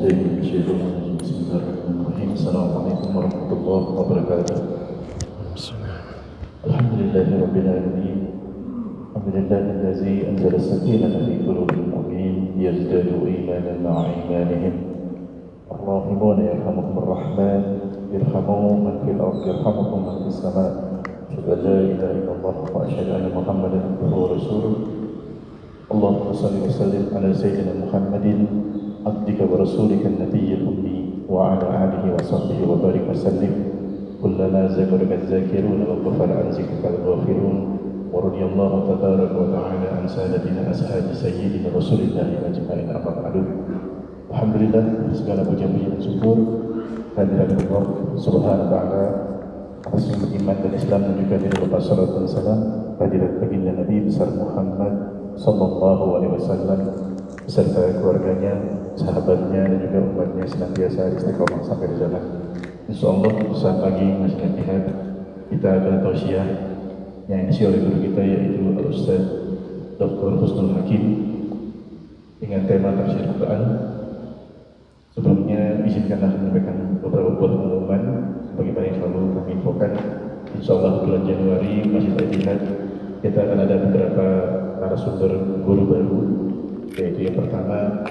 بالله من الشيطان الرجيم بسم الله الرحمن الرحيم السلام عليكم ورحمة الله وبركاته الحمد لله رب العالمين الحمد لله الذي أنزل السكينة في قلوب المؤمنين ليزدادوا إيمانا مع إيمانهم الراحمون يرحمكم الرحمن ارحموا من في الأرض يرحمكم من في السماء أشهد أن لا إله إلا الله وأشهد أن محمدا عبده ورسوله اللهم صل وسلم على سيدنا محمد عبدك ورسولك النبي الأمي وعلى آله وصحبه وبارك وسلم كلما ذكرك الذاكرون وغفل عن ذكرك الغافلون ورضي الله تبارك وتعالى عن سادتنا أصحاب سيدنا رسول الله أجمعين أما بعد. Alhamdulillah, segala puja puji dan syukur kehadirat Allah Subhanahu wa taala atas iman dan Islam dan juga dari lepas salat dan salam kehadirat baginda Nabi besar Muhammad sallallahu alaihi wasallam beserta keluarganya, sahabatnya dan juga umatnya senantiasa istiqomah sampai di sana. Insyaallah saat pagi masih lihat kita akan tausiah yang diisi oleh guru kita yaitu Al-Ustaz Dr. Husnul Hakim dengan tema tafsir Quran. Sebelumnya izinkanlah menyampaikan beberapa buah pengumuman bagaimana yang selalu kami infokan. Insyaallah bulan Januari masih terlihat kita akan ada beberapa narasumber guru baru, yaitu yang pertama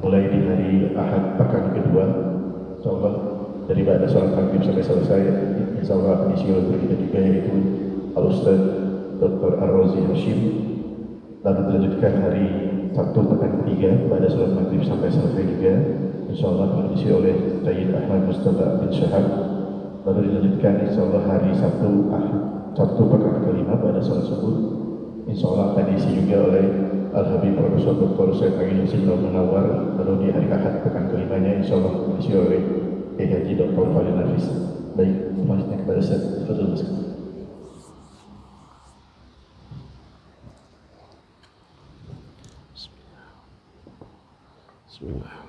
mulai di hari Ahad pekan kedua, insyaallah dari pada sholat maghrib sampai selesai, insyaallah akan diisi oleh guru kita juga yaitu Al-Ustaz Dr. Ar-Razi Hashim. Lalu dilanjutkan hari Sabtu pekan ketiga pada sholat maghrib sampai selesai juga, insyaallah akan diisi oleh Sayyid Ahmad Mustafa bin Syahab. Lalu dilanjutkan insyaallah hari Sabtu pekan kelima pada sholat subuh, insyaallah akan diisi juga oleh Al-Habib Profesor Dr. Syed Agil Husin Munawar. Lalu di hari Ahad pekan kelimanya insyaallah akan diisi oleh Haji Dr. Fadil Nafis. Baik, selanjutnya kepada Ustaz Fadil Mas. Bismillah.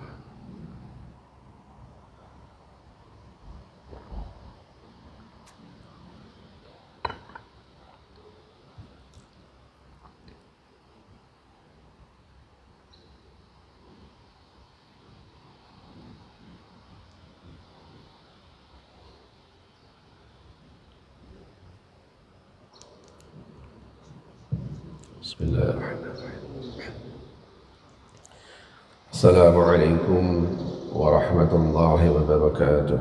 Bismillahirrahmanirrahim. Assalamualaikum warahmatullahi wabarakatuh.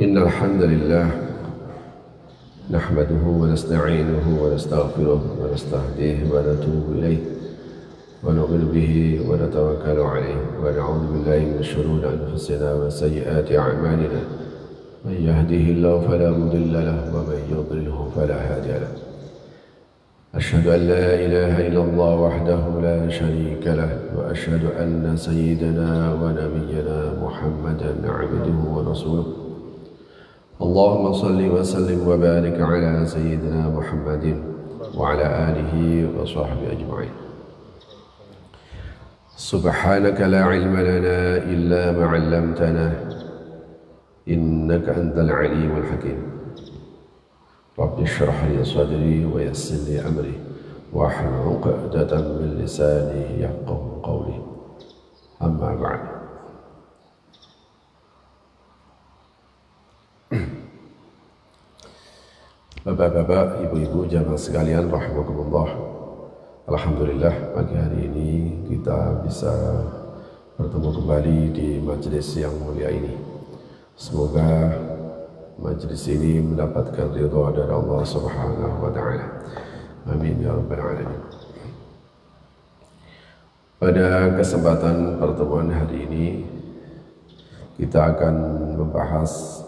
Innal hamdalillah nahmaduhu wa nasta'inuhu wa nastaghfiruh wa nastahdihi wa natubu ilayh wa nu'minu bihi wa natawakkalu alayh wa na'udzu billahi min shururi anfusina wa sayyiati a'malina. Man yahdihillahu fala mudilla lahu wa man yudlilhu fala hadiya lahu. أشهد أن لا إله إلا الله وحده لا شريك له وأشهد أن سيدنا ونبينا محمدا عبده ورسوله. اللهم صل وسلم وبارك على سيدنا محمد وعلى آله وصحبه أجمعين. سبحانك لا علم لنا إلا ما علمتنا إنك أنت العليم الحكيم. رب اشرح لي صدري ويسر لي أمري واحلل عقدة من لساني يفقهوا قولي. أما بعد. Bapak-bapak, ibu-ibu, jamaah sekalian rahimakumullah. Alhamdulillah pagi hari ini kita bisa bertemu kembali di majelis yang mulia ini. Semoga majlis ini mendapatkan ridha dari Allah Subhanahu wa taala. Amin ya rabbal alamin. Pada kesempatan pertemuan hari ini kita akan membahas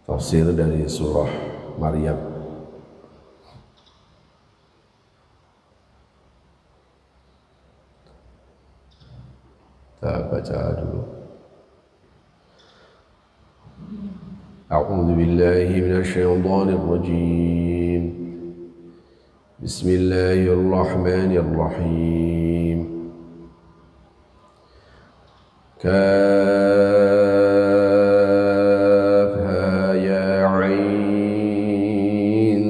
tafsir dari surah Maryam. Kita baca dulu. أعوذ بالله من الشيطان الرجيم. بسم الله الرحمن الرحيم. كافها يا عين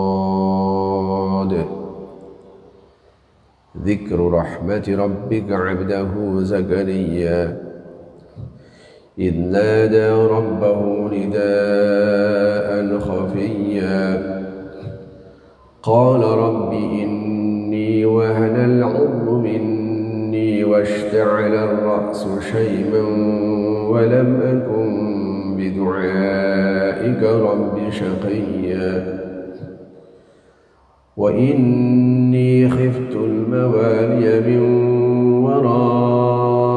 صاد ذكر رحمة ربك عبده زكريا إذ نادى ربه نداء خفيا قال رب إني وهن العظم مني واشتعل الرأس شيبا ولم أكن بدعائك رب شقيا وإني خفت الموالي من ورائي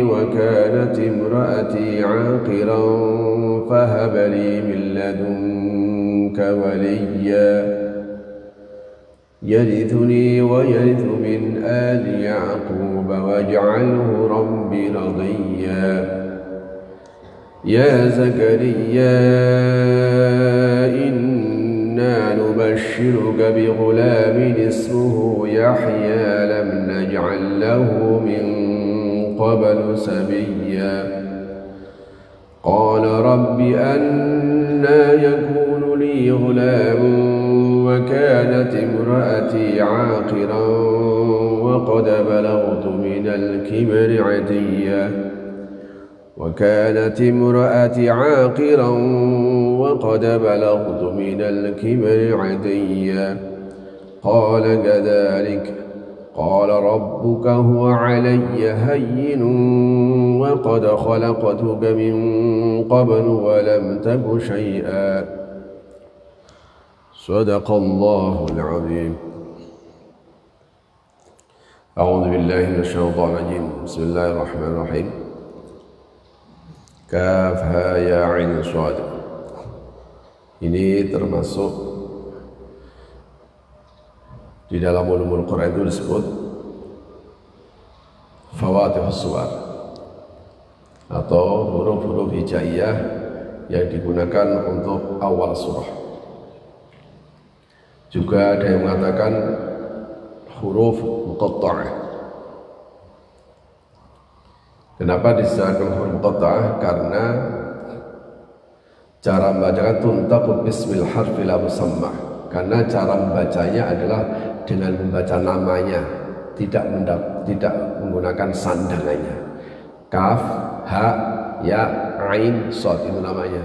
وكانت امرأتي عاقرا فهب لي من لدنك وليا يرثني ويرث من آل يعقوب واجعله رب رضيا يا زكريا إنا نبشرك بغلام اسمه يحيى لم نجعل له من قبل سميا قال رب أنى يكون لي غلام وكانت امرأتي عاقرا وقد بلغت من الكبر عتيا وكانت امرأتي عاقرا وقد بلغت من الكبر عتيا قال كذلك قال ربك هو علي هين وقد خلقتك من قبل ولم تك شيئا صدق الله العظيم. أعوذ بالله من الشيطان الرجيم. بسم الله الرحمن الرحيم. Kaf ha ya ain shad. Ini termasuk di dalam ulumul Quran itu disebut fawatihus suwar atau huruf-huruf hijaiyah yang digunakan untuk awal surah. Juga ada yang mengatakan huruf muqatta'ah. Kenapa disebut huruf muqatta'ah? Karena cara membacakan tuntaqu bismil harfi la musamma. Karena cara membacanya adalah dengan membaca namanya, tidak menggunakan sandangannya. Kaf, ha, ya, ain, shad itu namanya.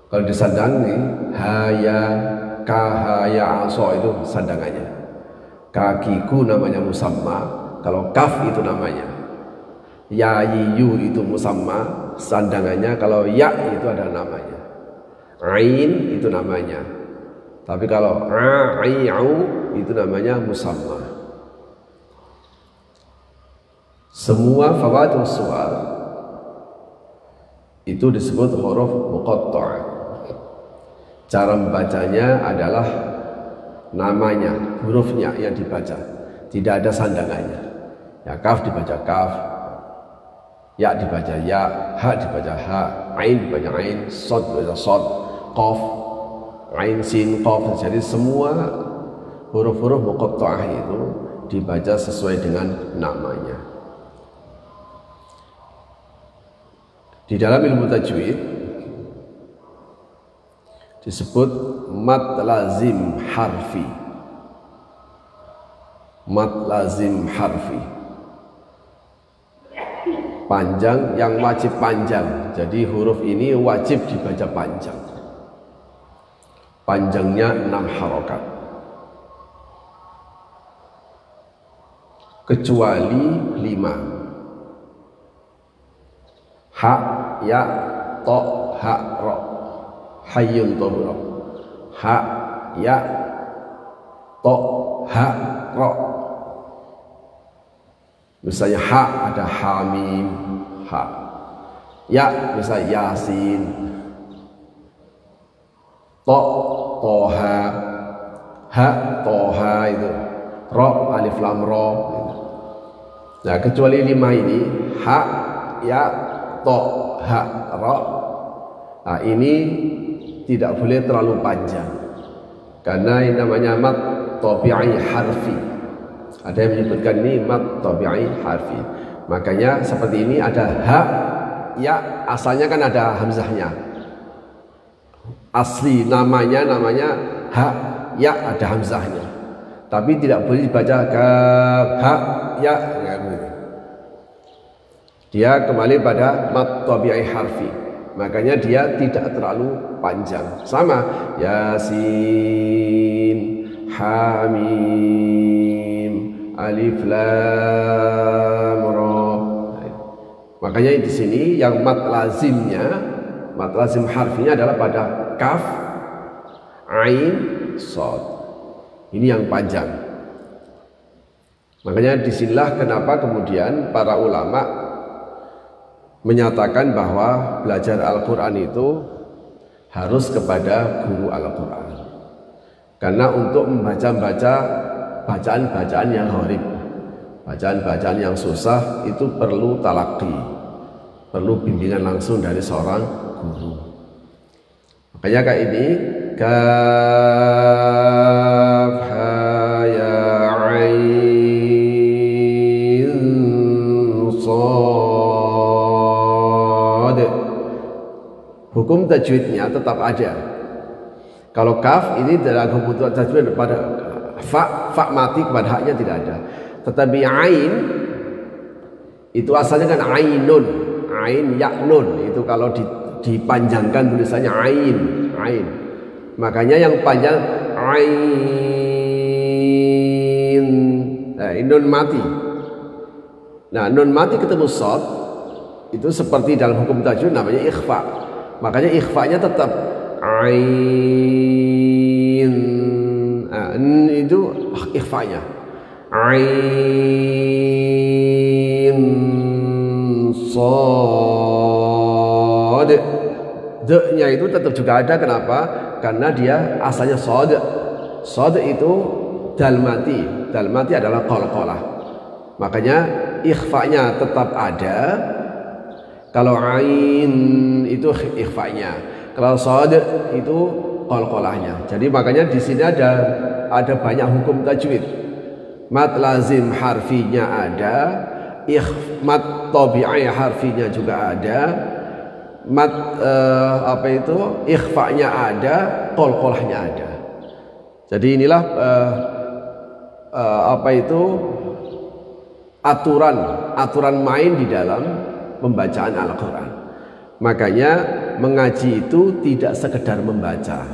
Kalau disandangi ha, ya, ka, ha, ya, so itu sandangannya. Kakiku namanya musamma. Kalau kaf itu namanya. Ya, yu itu musamma, sandangannya. Kalau ya itu ada namanya. Ain itu namanya. Tapi kalau a, i, au itu namanya musamma. Semua fawatihus suwar itu disebut huruf muqatta'ah. Cara membacanya adalah namanya, hurufnya yang dibaca, tidak ada sandangannya. Ya, kaf dibaca kaf, ya dibaca ya, ha dibaca ha, ain dibaca ain, shad dibaca shad, qaf, ain, sin, qaf. Jadi semua huruf-huruf muqatta'ah itu dibaca sesuai dengan namanya. Di dalam ilmu tajwid disebut mad lazim harfi. Mad lazim harfi. Panjang yang wajib panjang. Jadi huruf ini wajib dibaca panjang. Panjangnya 6 harokat. Kecuali 5. Ha, ya, to, ha, ro. Hayyun tohuro. Ha, ya, to, ha, ro. Misalnya ha ada hamim, ha. Ya misalnya yasin. To, toha. Ha, toha itu. Ro, alif lam ro. Nah kecuali 5 ini, ha, ya, to, ha, ro. Nah ini tidak boleh terlalu panjang karena ini namanya mad tabi'i harfi. Ada yang menyebutkan ini mad tabi'i harfi. Makanya seperti ini ada ha, ya, asalnya kan ada hamzahnya. Asli namanya ha, ya, ada hamzahnya. Tapi tidak boleh dibaca kaf ha ya. Dia kembali pada mat tabi'i harfi. Makanya dia tidak terlalu panjang. Sama Yasin, Hamim, Alif Lam Ra. Makanya di sini yang mat lazim harfinya adalah pada kaf, ain, shad. Ini yang panjang. Makanya disinilah kenapa kemudian para ulama menyatakan bahwa belajar Al-Quran itu harus kepada guru Al-Quran. Karena untuk membaca bacaan-bacaan yang gharib, bacaan-bacaan yang susah itu perlu talaqi, perlu bimbingan langsung dari seorang guru. Makanya kayak ini kaf ha ya ain shad. Hukum tajwidnya tetap ada. Kalau kaf ini dalam hukum tajwid pada fa mati pada haknya tidak ada. Tetapi ain itu asalnya kan ainun, ain ya nun, itu kalau dipanjangkan tulisannya ain. Makanya yang panjang ain. Nah, nun mati. Nah, nun mati ketemu shad itu seperti dalam hukum tajwid namanya ikhfa. Makanya ikhfanya tetap ain. Nah, itu ikhfanya. Ain shad. D-nya itu tetap juga ada. Kenapa? Karena dia asalnya shad. Shad itu dal mati. Dal mati adalah qalqalah. Makanya ikhfanya tetap ada. Kalau ain itu ikhfanya. Kalau shad itu qalqalahnya. Jadi makanya di sini ada banyak hukum tajwid. Mat lazim harfinya ada, mat tabi'i harfinya juga ada, mat ikhfa'nya ada, qalqalahnya ada. Jadi inilah aturan main di dalam pembacaan Al-Quran. Makanya mengaji itu tidak sekedar membaca.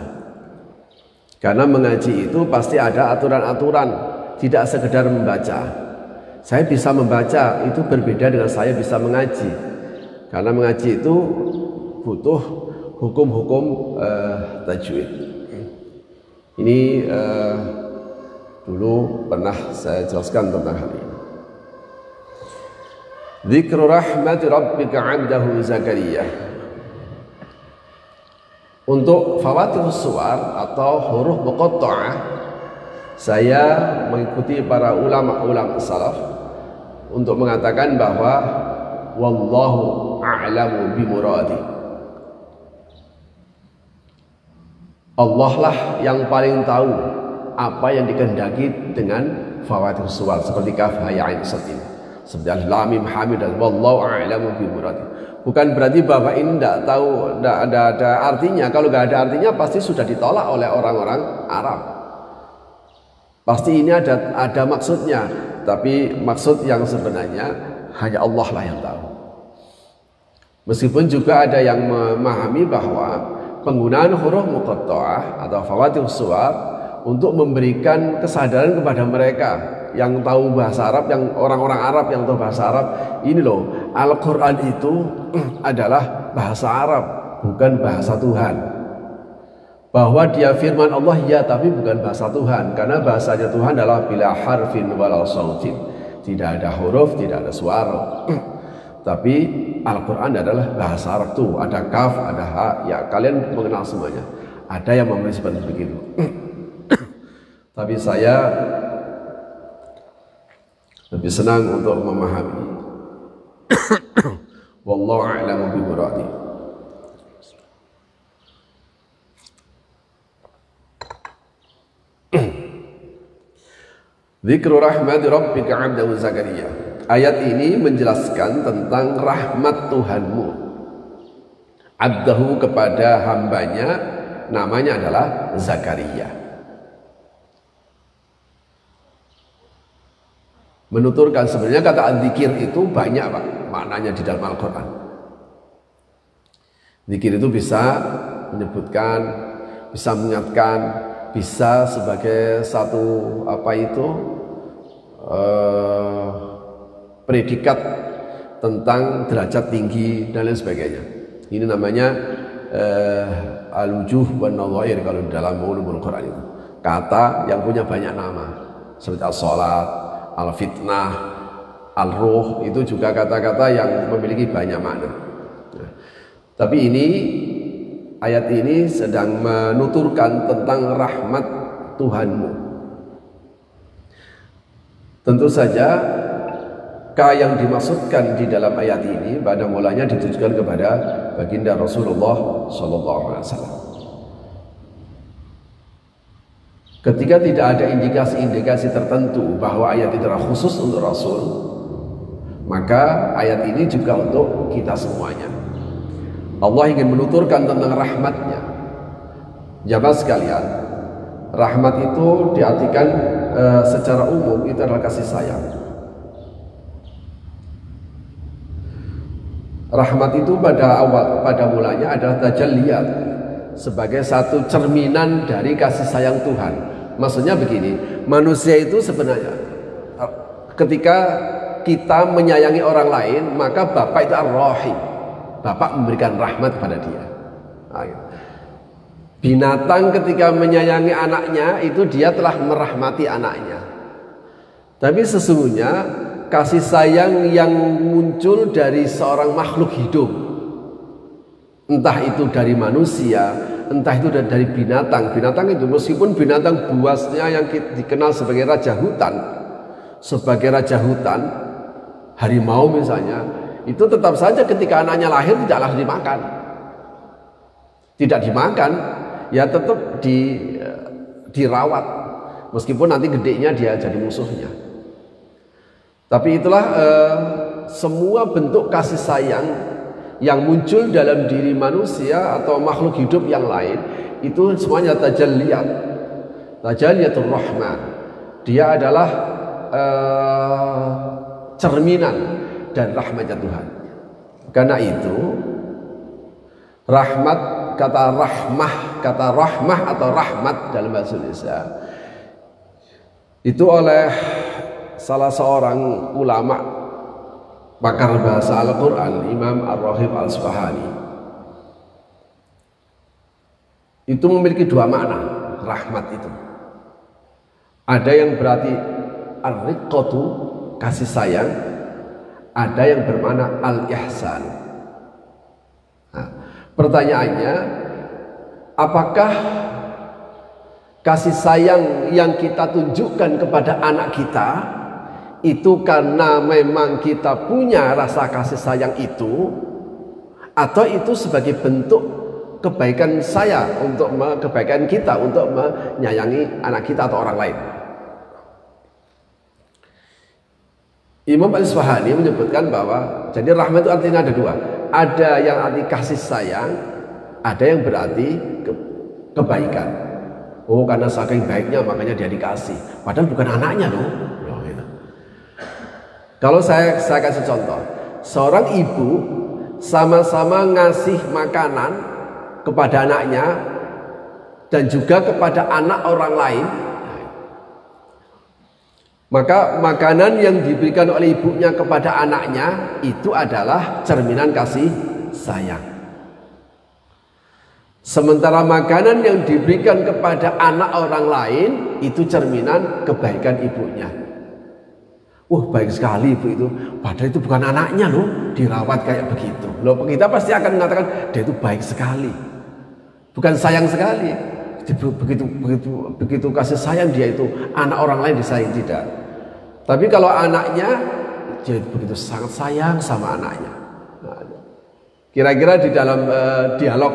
Karena mengaji itu pasti ada aturan-aturan, tidak sekedar membaca. Saya bisa membaca itu berbeda dengan saya bisa mengaji. Karena mengaji itu butuh hukum-hukum tajwid. Ini dulu pernah saya jelaskan tentang hal ini. Dzikru rahmati rabbika 'abdahu Zakaria. Untuk fawatirus suwar atau huruf muqatta'ah, saya mengikuti para ulama salaf untuk mengatakan bahwa wallahu a'lamu bimuradi. Allah lah yang paling tahu apa yang dikehendaki dengan fawatirus suwar seperti kaf ha ya ain sad ini. Seperti alif lam mim hamid dan wallahu a'lamu bimuradi. Bukan berarti bahwa ini tidak tahu, tidak ada artinya. Kalau nggak ada artinya pasti sudah ditolak oleh orang-orang Arab. Pasti ini ada maksudnya, tapi maksud yang sebenarnya hanya Allah lah yang tahu. Meskipun juga ada yang memahami bahwa penggunaan huruf muqatta'ah atau fawatirus suwar untuk memberikan kesadaran kepada mereka yang tahu bahasa Arab, yang orang-orang Arab yang tahu bahasa Arab, ini loh, Al-Quran itu adalah bahasa Arab, bukan bahasa Tuhan. Bahwa dia firman Allah, ya, tapi bukan bahasa Tuhan, karena bahasanya Tuhan adalah bila harfin wala sautin, tidak ada huruf, tidak ada suara. Tapi Al-Quran adalah bahasa Arab tuh, ada kaf, ada ha, ya kalian mengenal semuanya. Ada yang menulis seperti begitu. Tapi saya lebih senang untuk memahami. Wallahu a'lamu bimuradi. Dzikru rahmati rabbika 'abdahu Zakaria. Ayat ini menjelaskan tentang rahmat Tuhanmu. Abdahu kepada hambanya, namanya adalah Zakaria. Menuturkan, sebenarnya kata dzikir itu banyak Pak maknanya di dalam Al-Quran. Dzikir itu bisa menyebutkan, bisa mengingatkan, bisa sebagai satu predikat tentang derajat tinggi dan lain sebagainya. Ini namanya al-wujuh wan nadhair kalau dalam ulumul Quran itu. Kata yang punya banyak nama seperti as-salat, al-fitnah, al-ruh, itu juga kata-kata yang memiliki banyak makna. Nah, tapi ini ayat ini sedang menuturkan tentang rahmat Tuhanmu. Tentu saja yang dimaksudkan di dalam ayat ini pada mulanya ditujukan kepada baginda Rasulullah SAW. Ketika tidak ada indikasi-indikasi tertentu bahwa ayat itu adalah khusus untuk Rasul, maka ayat ini juga untuk kita semuanya. Allah ingin menuturkan tentang rahmatnya. Jamaah sekalian, rahmat itu diartikan secara umum itu adalah kasih sayang. Rahmat itu pada mulanya adalah tajalliyat, sebagai satu cerminan dari kasih sayang Tuhan. Maksudnya begini, manusia itu sebenarnya ketika kita menyayangi orang lain, maka Bapak itu ar-Rahim. Bapak memberikan rahmat kepada dia. Binatang ketika menyayangi anaknya, itu dia telah merahmati anaknya. Tapi sesungguhnya kasih sayang yang muncul dari seorang makhluk hidup, entah itu dari manusia, entah itu dari binatang. Binatang itu meskipun binatang buasnya yang dikenal sebagai raja hutan, harimau misalnya, itu tetap saja ketika anaknya lahir tidaklah dimakan. Tidak dimakan, ya tetap dirawat. Meskipun nanti gedenya dia jadi musuhnya. Tapi itulah semua bentuk kasih sayang yang muncul dalam diri manusia atau makhluk hidup yang lain, itu semuanya tajalliyatul rahman. Dia adalah cerminan dan rahmatnya Tuhan. Karena itu rahmat, kata rahmah atau rahmat dalam bahasa Indonesia itu oleh salah seorang ulama pakar bahasa Al-Quran, Imam Ar-Raghib Al-Asfahani, itu memiliki dua makna rahmat itu. Ada yang berarti ar-riqqatu, kasih sayang. Ada yang bermakna al-ihsan. Nah, pertanyaannya, apakah kasih sayang yang kita tunjukkan kepada anak kita itu karena memang kita punya rasa kasih sayang itu, atau itu sebagai bentuk kebaikan kebaikan kita untuk menyayangi anak kita atau orang lain? Imam Al-Asfahani menyebutkan bahwa jadi rahmat itu artinya ada dua. Ada yang arti kasih sayang, ada yang berarti kebaikan. Oh, karena saking baiknya makanya dia dikasih, padahal bukan anaknya loh. Kalau saya kasih contoh, seorang ibu sama-sama ngasih makanan kepada anaknya dan juga kepada anak orang lain, maka makanan yang diberikan oleh ibunya kepada anaknya itu adalah cerminan kasih sayang. Sementara makanan yang diberikan kepada anak orang lain itu cerminan kebaikan ibunya. Baik sekali ibu itu, padahal itu bukan anaknya loh, dirawat kayak begitu. Loh, kita pasti akan mengatakan dia itu baik sekali, bukan sayang sekali. Begitu kasih sayang dia itu, anak orang lain disayang tidak. Tapi kalau anaknya, dia begitu sangat sayang sama anaknya. Kira-kira di dalam dialog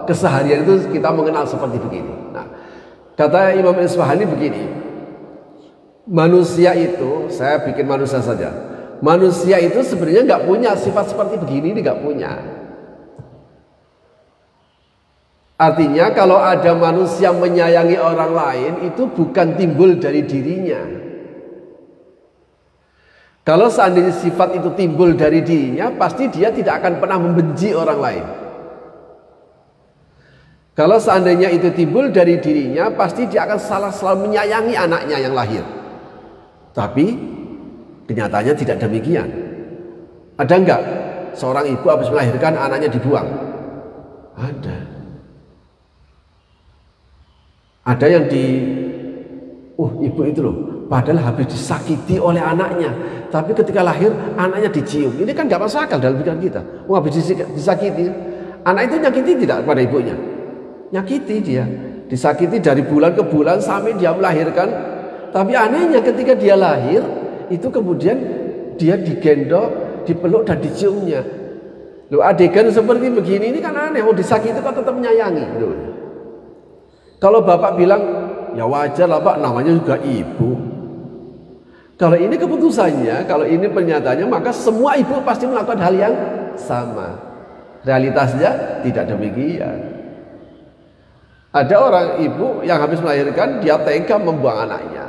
keseharian itu kita mengenal seperti begini. Nah, kata Imam Al-Asfahani begini. Manusia itu, saya bikin manusia saja. Manusia itu sebenarnya nggak punya sifat seperti begini, ini nggak punya. Artinya kalau ada manusia menyayangi orang lain itu bukan timbul dari dirinya, Kalau seandainya sifat itu timbul dari dirinya, pasti dia tidak akan pernah membenci orang lain. Kalau seandainya itu timbul dari dirinya, pasti dia akan selalu menyayangi anaknya yang lahir. Tapi kenyataannya tidak demikian. Ada enggak seorang ibu habis melahirkan anaknya dibuang? Ada. Ada yang ibu itu loh, padahal habis disakiti oleh anaknya, tapi ketika lahir anaknya dicium. Ini kan gak masuk akal dalam pikiran kita. Habis disakiti, anak itu nyakiti tidak pada ibunya? Nyakiti dia, disakiti dari bulan ke bulan sampai dia melahirkan. Tapi anehnya ketika dia lahir, itu kemudian dia digendong, dipeluk dan diciumnya. Loh, adegan seperti begini ini kan aneh. Disakiti kok tetap menyayangi. Loh. Kalau bapak bilang, ya wajar lah pak, namanya juga ibu. Kalau ini keputusannya, kalau ini pernyataannya, maka semua ibu pasti melakukan hal yang sama. Realitasnya tidak demikian. Ada orang ibu yang habis melahirkan, dia tega membuang anaknya,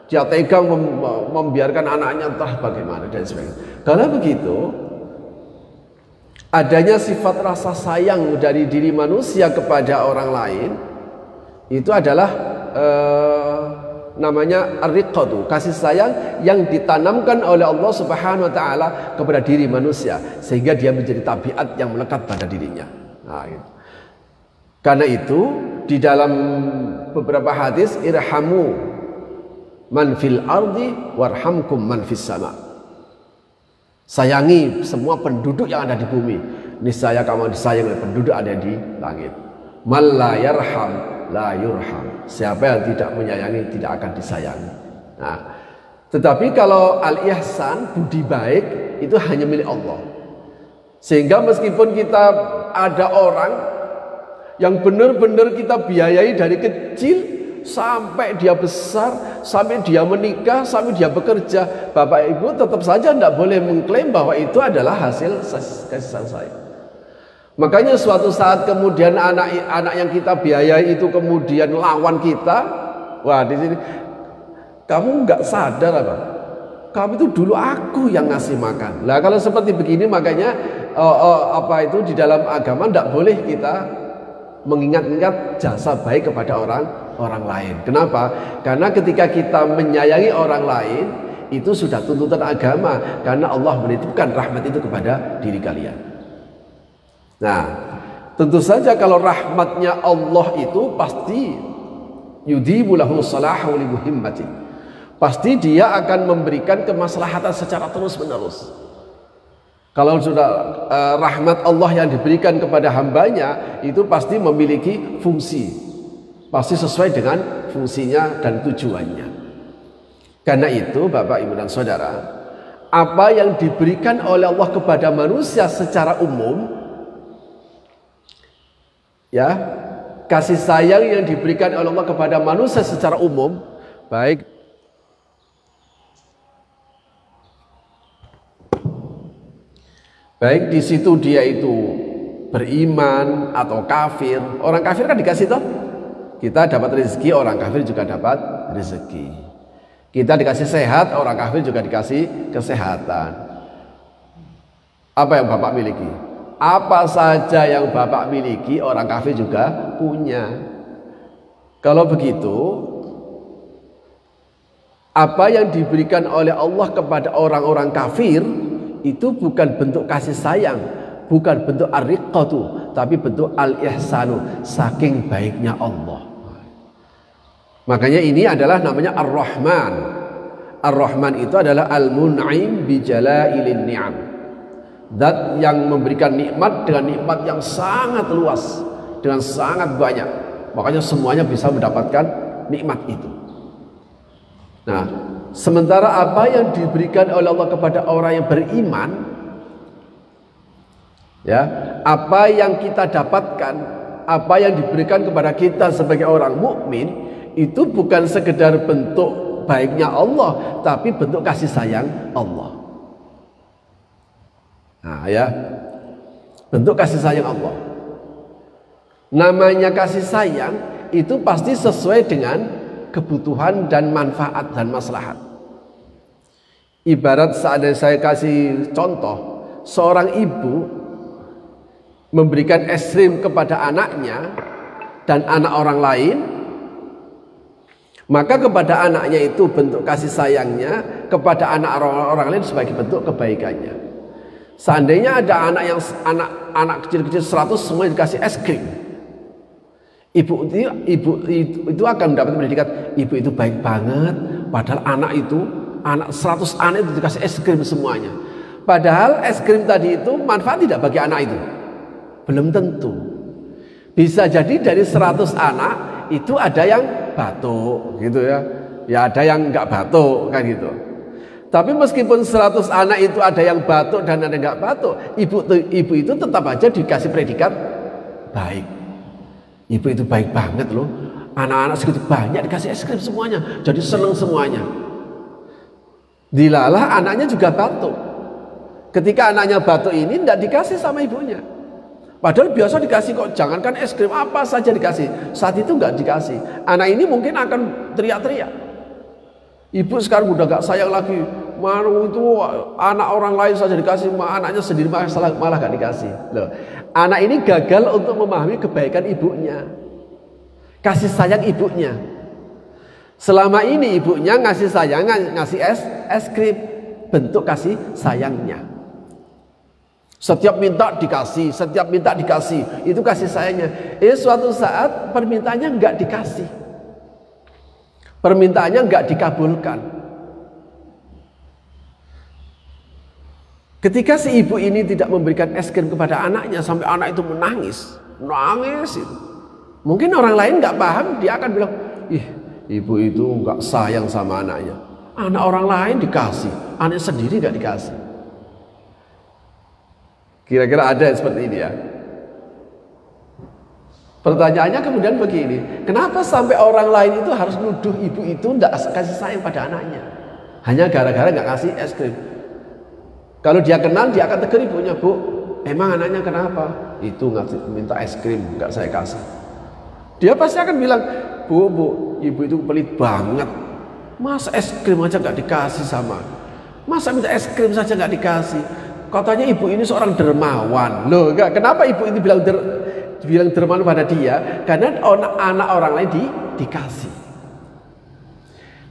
dia tega membiarkan anaknya entah bagaimana dan sebagainya. Karena begitu, adanya sifat rasa sayang dari diri manusia kepada orang lain, itu adalah namanya ar-riqatu, kasih sayang yang ditanamkan oleh Allah Subhanahu wa taala kepada diri manusia, sehingga dia menjadi tabiat yang melekat pada dirinya. Nah, gitu. Karena itu di dalam beberapa hadis, irhamu man fil ardi warhamkum man fis sama. Sayangi semua penduduk yang ada di bumi, niscaya kamu disayang oleh penduduk ada di langit. Man la yarham la yurham. Siapa yang tidak menyayangi tidak akan disayangi. Nah, tetapi kalau al-ihsan, budi baik, itu hanya milik Allah. Sehingga meskipun kita ada orang yang benar-benar kita biayai dari kecil sampai dia besar, sampai dia menikah, sampai dia bekerja, bapak ibu tetap saja tidak boleh mengklaim bahwa itu adalah hasil kasih sayang. Makanya suatu saat kemudian anak yang kita biayai itu kemudian lawan kita, wah di sini kamu nggak sadar apa? Kamu itu dulu aku yang ngasih makan. Nah kalau seperti begini makanya di dalam agama tidak boleh kita mengingat-ingat jasa baik kepada orang lain. Kenapa? Karena ketika kita menyayangi orang lain, itu sudah tuntutan agama, karena Allah menitipkan rahmat itu kepada diri kalian. Nah, tentu saja kalau rahmatnya Allah itu pasti yudibu lahu salahu li muhimmati. Pasti dia akan memberikan kemaslahatan secara terus-menerus. Kalau sudah rahmat Allah yang diberikan kepada hambanya, itu pasti memiliki fungsi, pasti sesuai dengan fungsinya dan tujuannya. Karena itu Bapak Ibu dan Saudara, apa yang diberikan oleh Allah kepada manusia secara umum, ya, kasih sayang yang diberikan oleh Allah kepada manusia secara umum, baik di situ dia itu beriman atau kafir. Orang kafir kan dikasih toh, kita dapat rezeki, orang kafir juga dapat rezeki. Kita dikasih sehat, orang kafir juga dikasih kesehatan. Apa yang Bapak miliki? Apa saja yang Bapak miliki, orang kafir juga punya. Kalau begitu, apa yang diberikan oleh Allah kepada orang-orang kafir itu bukan bentuk kasih sayang, bukan bentuk ar-riqatu, tapi bentuk al-ihsanu, saking baiknya Allah. Makanya ini adalah namanya ar-Rahman. Ar-Rahman itu adalah al-mun'im bi jalailin ni'am. Zat yang memberikan nikmat dengan nikmat yang sangat luas, dengan sangat banyak. Makanya semuanya bisa mendapatkan nikmat itu. Nah, sementara apa yang diberikan oleh Allah kepada orang yang beriman, ya, apa yang kita dapatkan, apa yang diberikan kepada kita sebagai orang mukmin, itu bukan sekedar bentuk baiknya Allah, tapi bentuk kasih sayang Allah. Nah, ya, bentuk kasih sayang Allah. Namanya kasih sayang itu pasti sesuai dengan kebutuhan dan manfaat dan maslahat. Ibarat seandainya saya kasih contoh, seorang ibu memberikan es krim kepada anaknya dan anak orang lain, maka kepada anaknya itu bentuk kasih sayangnya, kepada anak orang lain sebagai bentuk kebaikannya. Seandainya ada anak kecil-kecil 100 semua dikasih es krim, ibu itu akan mendapat pendidikan, ibu itu baik banget. Padahal anak 100 anak itu dikasih es krim semuanya. Padahal es krim tadi itu manfaat tidak bagi anak itu? Belum tentu. Bisa jadi dari 100 anak itu ada yang batuk gitu ya. Ya ada yang enggak batuk kan gitu. Tapi meskipun 100 anak itu ada yang batuk dan ada yang enggak batuk, ibu itu tetap aja dikasih predikat baik. Ibu itu baik banget loh. Anak-anak segitu banyak dikasih es krim semuanya, jadi seneng semuanya. Dilalah anaknya juga batuk. Ketika anaknya batuk ini tidak dikasih sama ibunya. Padahal biasa dikasih kok, jangankan es krim, apa saja dikasih. Saat itu nggak dikasih. Anak ini mungkin akan teriak-teriak. Ibu sekarang udah nggak sayang lagi. Malu itu anak orang lain saja dikasih, anaknya sendiri malah nggak dikasih. Loh, anak ini gagal untuk memahami kebaikan ibunya, kasih sayang ibunya. Selama ini ibunya ngasih sayang, ngasih es krim, bentuk kasih sayangnya. Setiap minta dikasih, itu kasih sayangnya. Suatu saat permintaannya enggak dikasih, permintaannya enggak dikabulkan. Ketika si ibu ini tidak memberikan es krim kepada anaknya sampai anak itu menangis itu. Mungkin orang lain enggak paham, dia akan bilang, ibu itu enggak sayang sama anaknya. Anak orang lain dikasih, anak sendiri enggak dikasih. Kira-kira ada seperti ini ya. Pertanyaannya kemudian begini, kenapa sampai orang lain itu harus nuduh ibu itu enggak kasih sayang pada anaknya? Hanya gara-gara enggak kasih es krim. Kalau dia kenal, dia akan tegur ibunya, Bu, emang anaknya kenapa? Itu minta es krim, enggak saya kasih. Dia pasti akan bilang, Bu, ibu itu pelit banget. Masa es krim aja nggak dikasih sama? Masa minta es krim saja nggak dikasih? Katanya ibu ini seorang dermawan. Loh, enggak. Kenapa ibu ini bilang dermawan pada dia? Karena anak orang lain dikasih.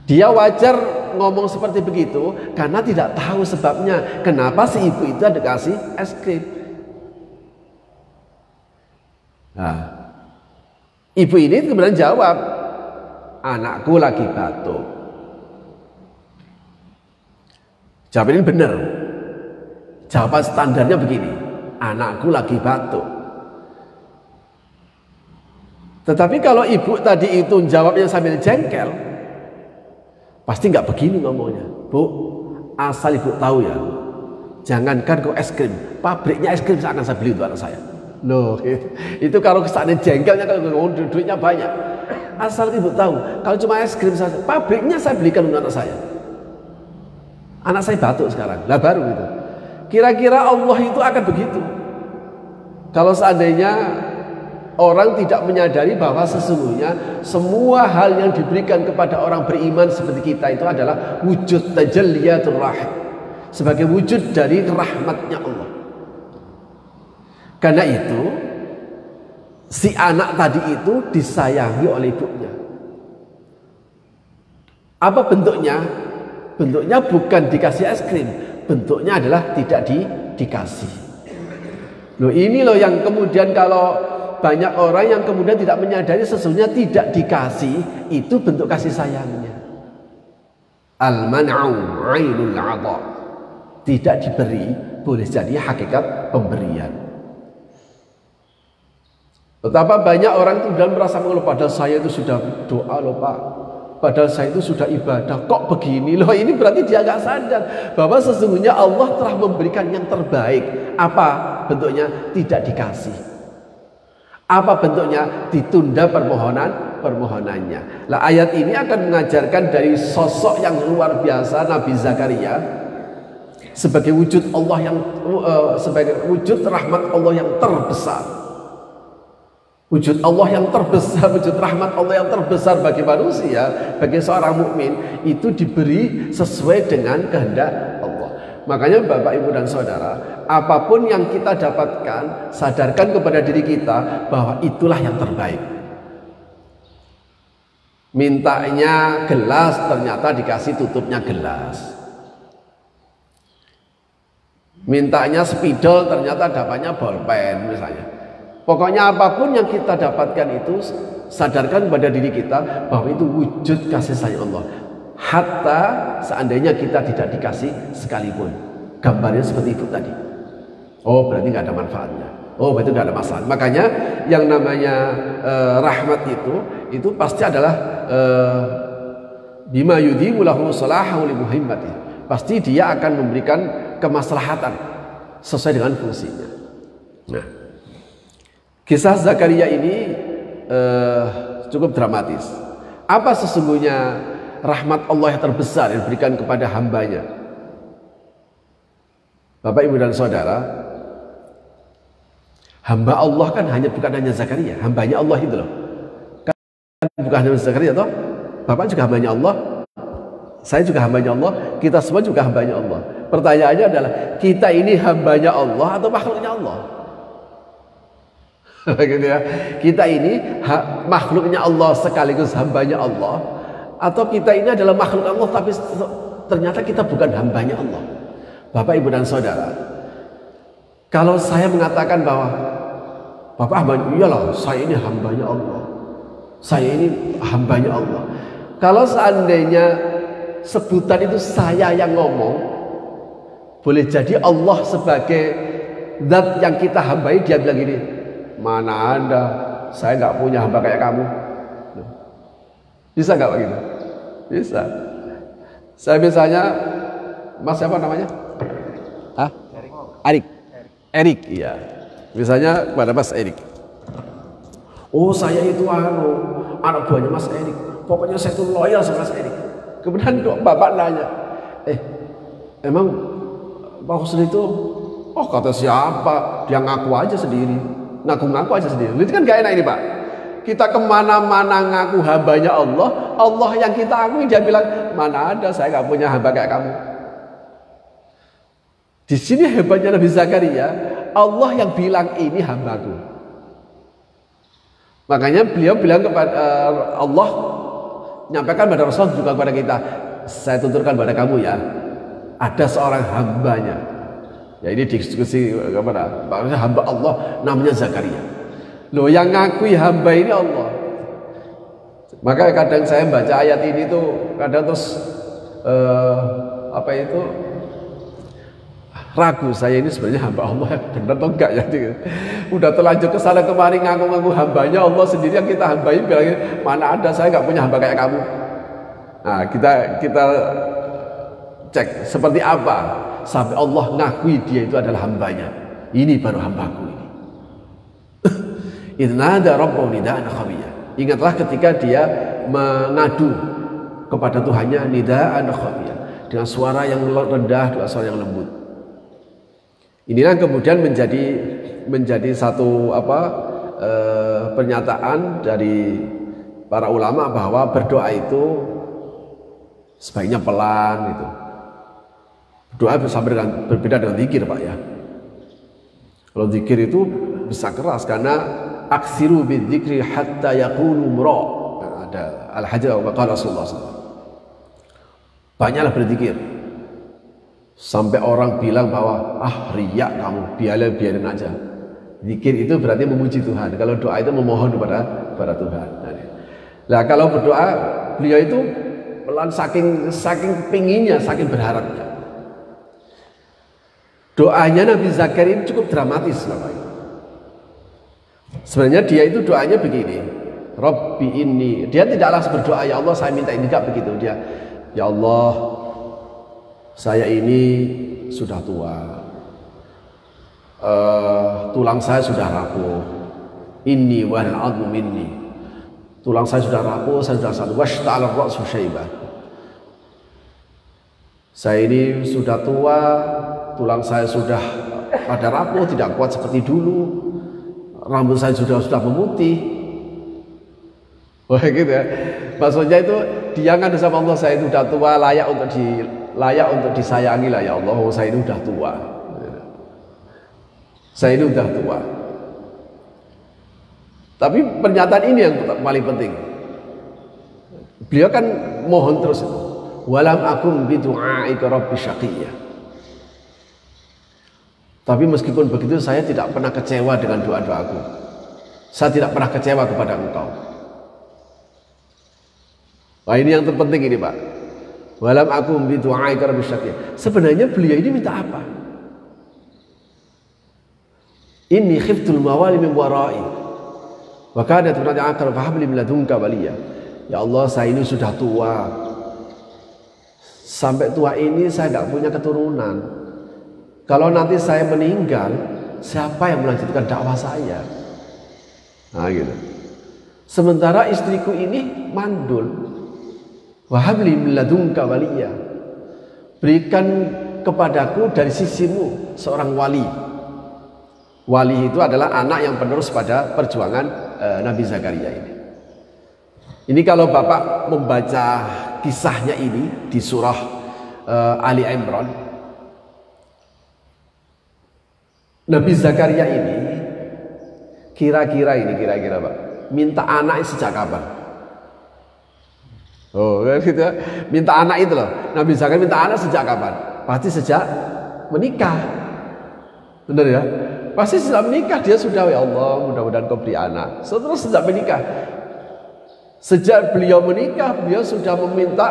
Dia wajar ngomong seperti begitu karena tidak tahu sebabnya. Kenapa si ibu itu ada kasih es krim? Nah, ibu ini kemudian jawab, anakku lagi batuk. Jawaban ini benar. Jawaban standarnya begini, anakku lagi batuk. Tetapi kalau ibu tadi itu jawabnya sambil jengkel, pasti nggak begini ngomongnya. Bu, asal ibu tahu ya, jangankan kok es krim, pabriknya es krim akan saya beli untuk anak saya. Loh, itu kalau kesannya jengkelnya, kalau duitnya banyak. Asal ibu tahu, kalau cuma es krim saja, pabriknya saya belikan untuk anak saya. Anak saya batuk sekarang, lah baru gitu. Kira-kira Allah itu akan begitu. Kalau seandainya orang tidak menyadari bahwa sesungguhnya semua hal yang diberikan kepada orang beriman seperti kita itu adalah wujud tajalliyatur rahim, sebagai wujud dari rahmatnya Allah. Karena itu si anak tadi itu disayangi oleh ibunya. Apa bentuknya? Bentuknya bukan dikasih es krim, bentuknya adalah tidak dikasih. Loh, ini loh yang kemudian kalau banyak orang yang kemudian tidak menyadari sesungguhnya tidak dikasih itu bentuk kasih sayangnya. Al-man'u 'ainul 'atha. Tidak diberi boleh jadi hakikat pemberian. Betapa banyak orang itu dan merasa mengeluh, padahal saya itu sudah doa loh Pak, padahal saya itu sudah ibadah, kok begini loh. Ini berarti dia nggak sadar bahwa sesungguhnya Allah telah memberikan yang terbaik. Apa bentuknya? Tidak dikasih. Apa bentuknya? Ditunda permohonannya. Lah ayat ini akan mengajarkan dari sosok yang luar biasa Nabi Zakaria sebagai wujud Allah yang sebagai wujud rahmat Allah yang terbesar. Wujud Allah yang terbesar, wujud rahmat Allah yang terbesar bagi manusia, bagi seorang mukmin itu diberi sesuai dengan kehendak Allah. Makanya Bapak, Ibu dan Saudara, apapun yang kita dapatkan, sadarkan kepada diri kita bahwa itulah yang terbaik. Mintanya gelas, ternyata dikasih tutupnya gelas. Mintanya spidol, ternyata dapatnya bolpen misalnya. Pokoknya apapun yang kita dapatkan itu, sadarkan pada diri kita bahwa itu wujud kasih sayang Allah. Hatta seandainya kita tidak dikasih sekalipun. Gambarnya seperti itu tadi. Oh, berarti nggak ada manfaatnya. Oh, berarti nggak ada masalah. Makanya yang namanya rahmat itu pasti adalah bima yudhimu lahu salahu li muhimmati. Pasti dia akan memberikan kemaslahatan sesuai dengan fungsinya. Nah, kisah Zakaria ini cukup dramatis. Apa sesungguhnya rahmat Allah yang terbesar yang diberikan kepada hambanya? Bapak, Ibu dan Saudara, hamba Allah kan bukan hanya Zakaria, hambanya Allah itu loh. Kan bukan hanya Zakaria toh? Bapak juga hambanya Allah, saya juga hambanya Allah, kita semua juga hambanya Allah. Pertanyaannya adalah, kita ini hambanya Allah atau makhluknya Allah? Gitu ya. Kita ini makhluknya Allah sekaligus hambanya Allah, atau kita ini adalah makhluk Allah tapi ternyata kita bukan hambanya Allah. Bapak, Ibu dan Saudara, kalau saya mengatakan bahwa Bapak hambanya, iyalah saya ini hambanya Allah, saya ini hambanya Allah. Kalau seandainya sebutan itu saya yang ngomong, boleh jadi Allah sebagai zat yang kita hambai, dia bilang gini, mana ada, saya nggak punya hamba kayak kamu. Bisa nggak begitu? Bisa. Saya misalnya, Mas siapa namanya? Hah? Erik, iya. Misalnya kepada Mas Erik. Oh, saya itu anak buahnya Mas Erik. Pokoknya saya itu loyal sama Mas Erik. Kemudian Bapak nanya, emang Pak Husni itu, oh kata siapa? Dia ngaku aja sendiri. Ngaku-ngaku aja sendiri. Itu kan gak enak ini Pak. Kita kemana-mana ngaku hambanya Allah, Allah yang kita akui dia bilang, mana ada, saya gak punya hamba kayak kamu. Di sini hebatnya Nabi Zakaria, Allah yang bilang ini hambaku. Makanya beliau bilang kepada Allah, nyampaikan pada Rasul juga kepada kita, saya tuturkan pada kamu ya, ada seorang hambanya. Ya ini diskusi kepada hamba Allah namanya Zakaria. Loh, yang ngakui hamba ini Allah. Maka kadang saya baca ayat ini tuh kadang terus ragu, saya ini sebenarnya hamba Allah benar atau enggak ya? Udah terlanjur kesana kemari ngaku-ngaku hambanya Allah sendiri yang kita hambai, bilangnya mana ada, saya nggak punya hamba kayak kamu. Nah, kita cek seperti apa sampai Allah ngakui dia itu adalah hambanya. Ini baru hambaku ini. Idnada rabbahu nidaan khafiyya. Ingatlah ketika dia mengadu kepada Tuhannya nidaan khafiyya, dengan suara yang rendah, dengan suara yang lembut. Inilah kemudian menjadi satu pernyataan dari para ulama bahwa berdoa itu sebaiknya pelan gitu. Doa berbeda dengan zikir Pak ya. Kalau zikir itu bisa keras karena aksiru bidzikri hatta yaqulu mura. Ada Al-Hajj wa qala Rasulullah SAW. Banyaklah berzikir sampai orang bilang bahwa riya kamu, biarin aja. Zikir itu berarti memuji Tuhan. Kalau doa itu memohon kepada Tuhan. Nah, kalau berdoa beliau itu pelan saking pinginnya, saking berharapnya. Doanya Nabi Zakaria cukup dramatis Bapak. Sebenarnya dia itu doanya begini, Rabbi inni. Dia tidak langsung berdoa, ya Allah saya minta ini, enggak begitu. Dia, ya Allah saya ini sudah tua, tulang saya sudah rapuh, inni wa al-'admu minni. Tulang saya sudah rapuh, saya sudah sakit. Washta'ala ar-ra'su syaibah. Saya ini sudah tua, tulang saya sudah pada rapuh, tidak kuat seperti dulu. rambut saya sudah memutih. Wah gitu ya. Maksudnya itu dia kan sama Allah, saya itu sudah tua, layak untuk disayangi lah ya Allah. Oh, saya ini sudah tua. Saya ini sudah tua. Tapi pernyataan ini yang paling penting. Beliau kan mohon terus, walam akum bidu'aika rabbi syaqiyya. Tapi meskipun begitu saya tidak pernah kecewa dengan doa-doaku. Saya tidak pernah kecewa kepada engkau. Nah ini yang terpenting ini Pak. Walam akum bidu'aika rabbi syaqiyya. Sebenarnya beliau ini minta apa? Inni khiftul mawali min wara'i. Wa kanat imra'ati aqra fa hab li min ladunka waliya. Ya Allah, saya ini sudah tua. Sampai tua ini saya tidak punya keturunan. Kalau nanti saya meninggal, siapa yang melanjutkan dakwah saya? Nah gitu. Sementara istriku ini mandul. Wa hab li min ladunka waliya. Berikan kepadaku dari sisimu seorang wali. Wali itu adalah anak yang penerus pada perjuangan Nabi Zakaria ini. Ini kalau Bapak membaca kisahnya ini di surah Ali Imran, Nabi Zakaria ini kira-kira Pak, minta anak sejak kapan? Oh kan gitu ya. Minta anak itu loh. Nabi Zakaria minta anak sejak kapan? Pasti sejak menikah. Benar ya? Pasti sejak menikah dia sudah, ya Allah mudah-mudahan kau beri anak. Terus sejak menikah. Sejak beliau menikah, beliau sudah meminta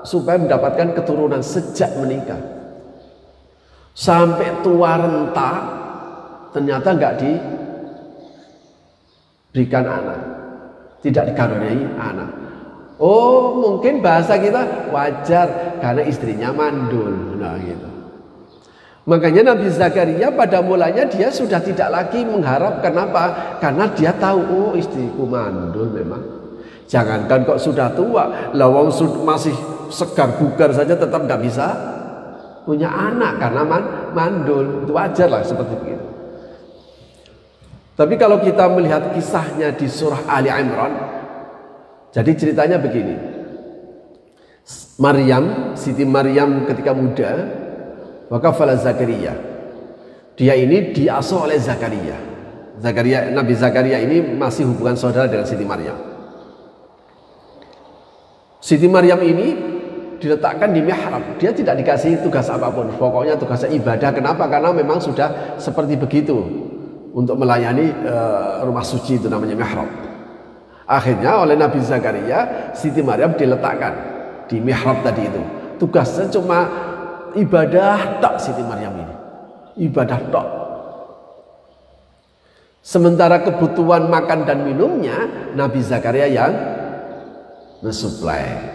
supaya mendapatkan keturunan sejak menikah. Sampai tua renta, ternyata enggak diberikan anak. Tidak dikaruniai anak. Oh, mungkin bahasa kita wajar karena istrinya mandul. Nah, gitu. Makanya Nabi Zakaria pada mulanya dia sudah tidak lagi mengharap. Kenapa? Karena dia tahu, oh istriku mandul memang. Jangankan kok sudah tua, lawang masih segar bugar saja tetap nggak bisa punya anak karena mandul. Itu wajar lah seperti begitu. Tapi kalau kita melihat kisahnya di surah Ali Imran, jadi ceritanya begini. Siti Maryam ketika muda, wakafala Zakaria. Dia ini diasuh oleh Zakaria. Nabi Zakaria ini masih hubungan saudara dengan Siti Maryam. Siti Maryam ini diletakkan di mihrab. Dia tidak dikasih tugas apapun. Pokoknya tugasnya ibadah. Kenapa? Karena memang sudah seperti begitu untuk melayani rumah suci itu namanya mihrab. Akhirnya oleh Nabi Zakaria, Siti Maryam diletakkan di mihrab tadi itu. Tugasnya cuma ibadah tok Siti Maryam ini. Ibadah tok. Sementara kebutuhan makan dan minumnya Nabi Zakaria yang mensuplai.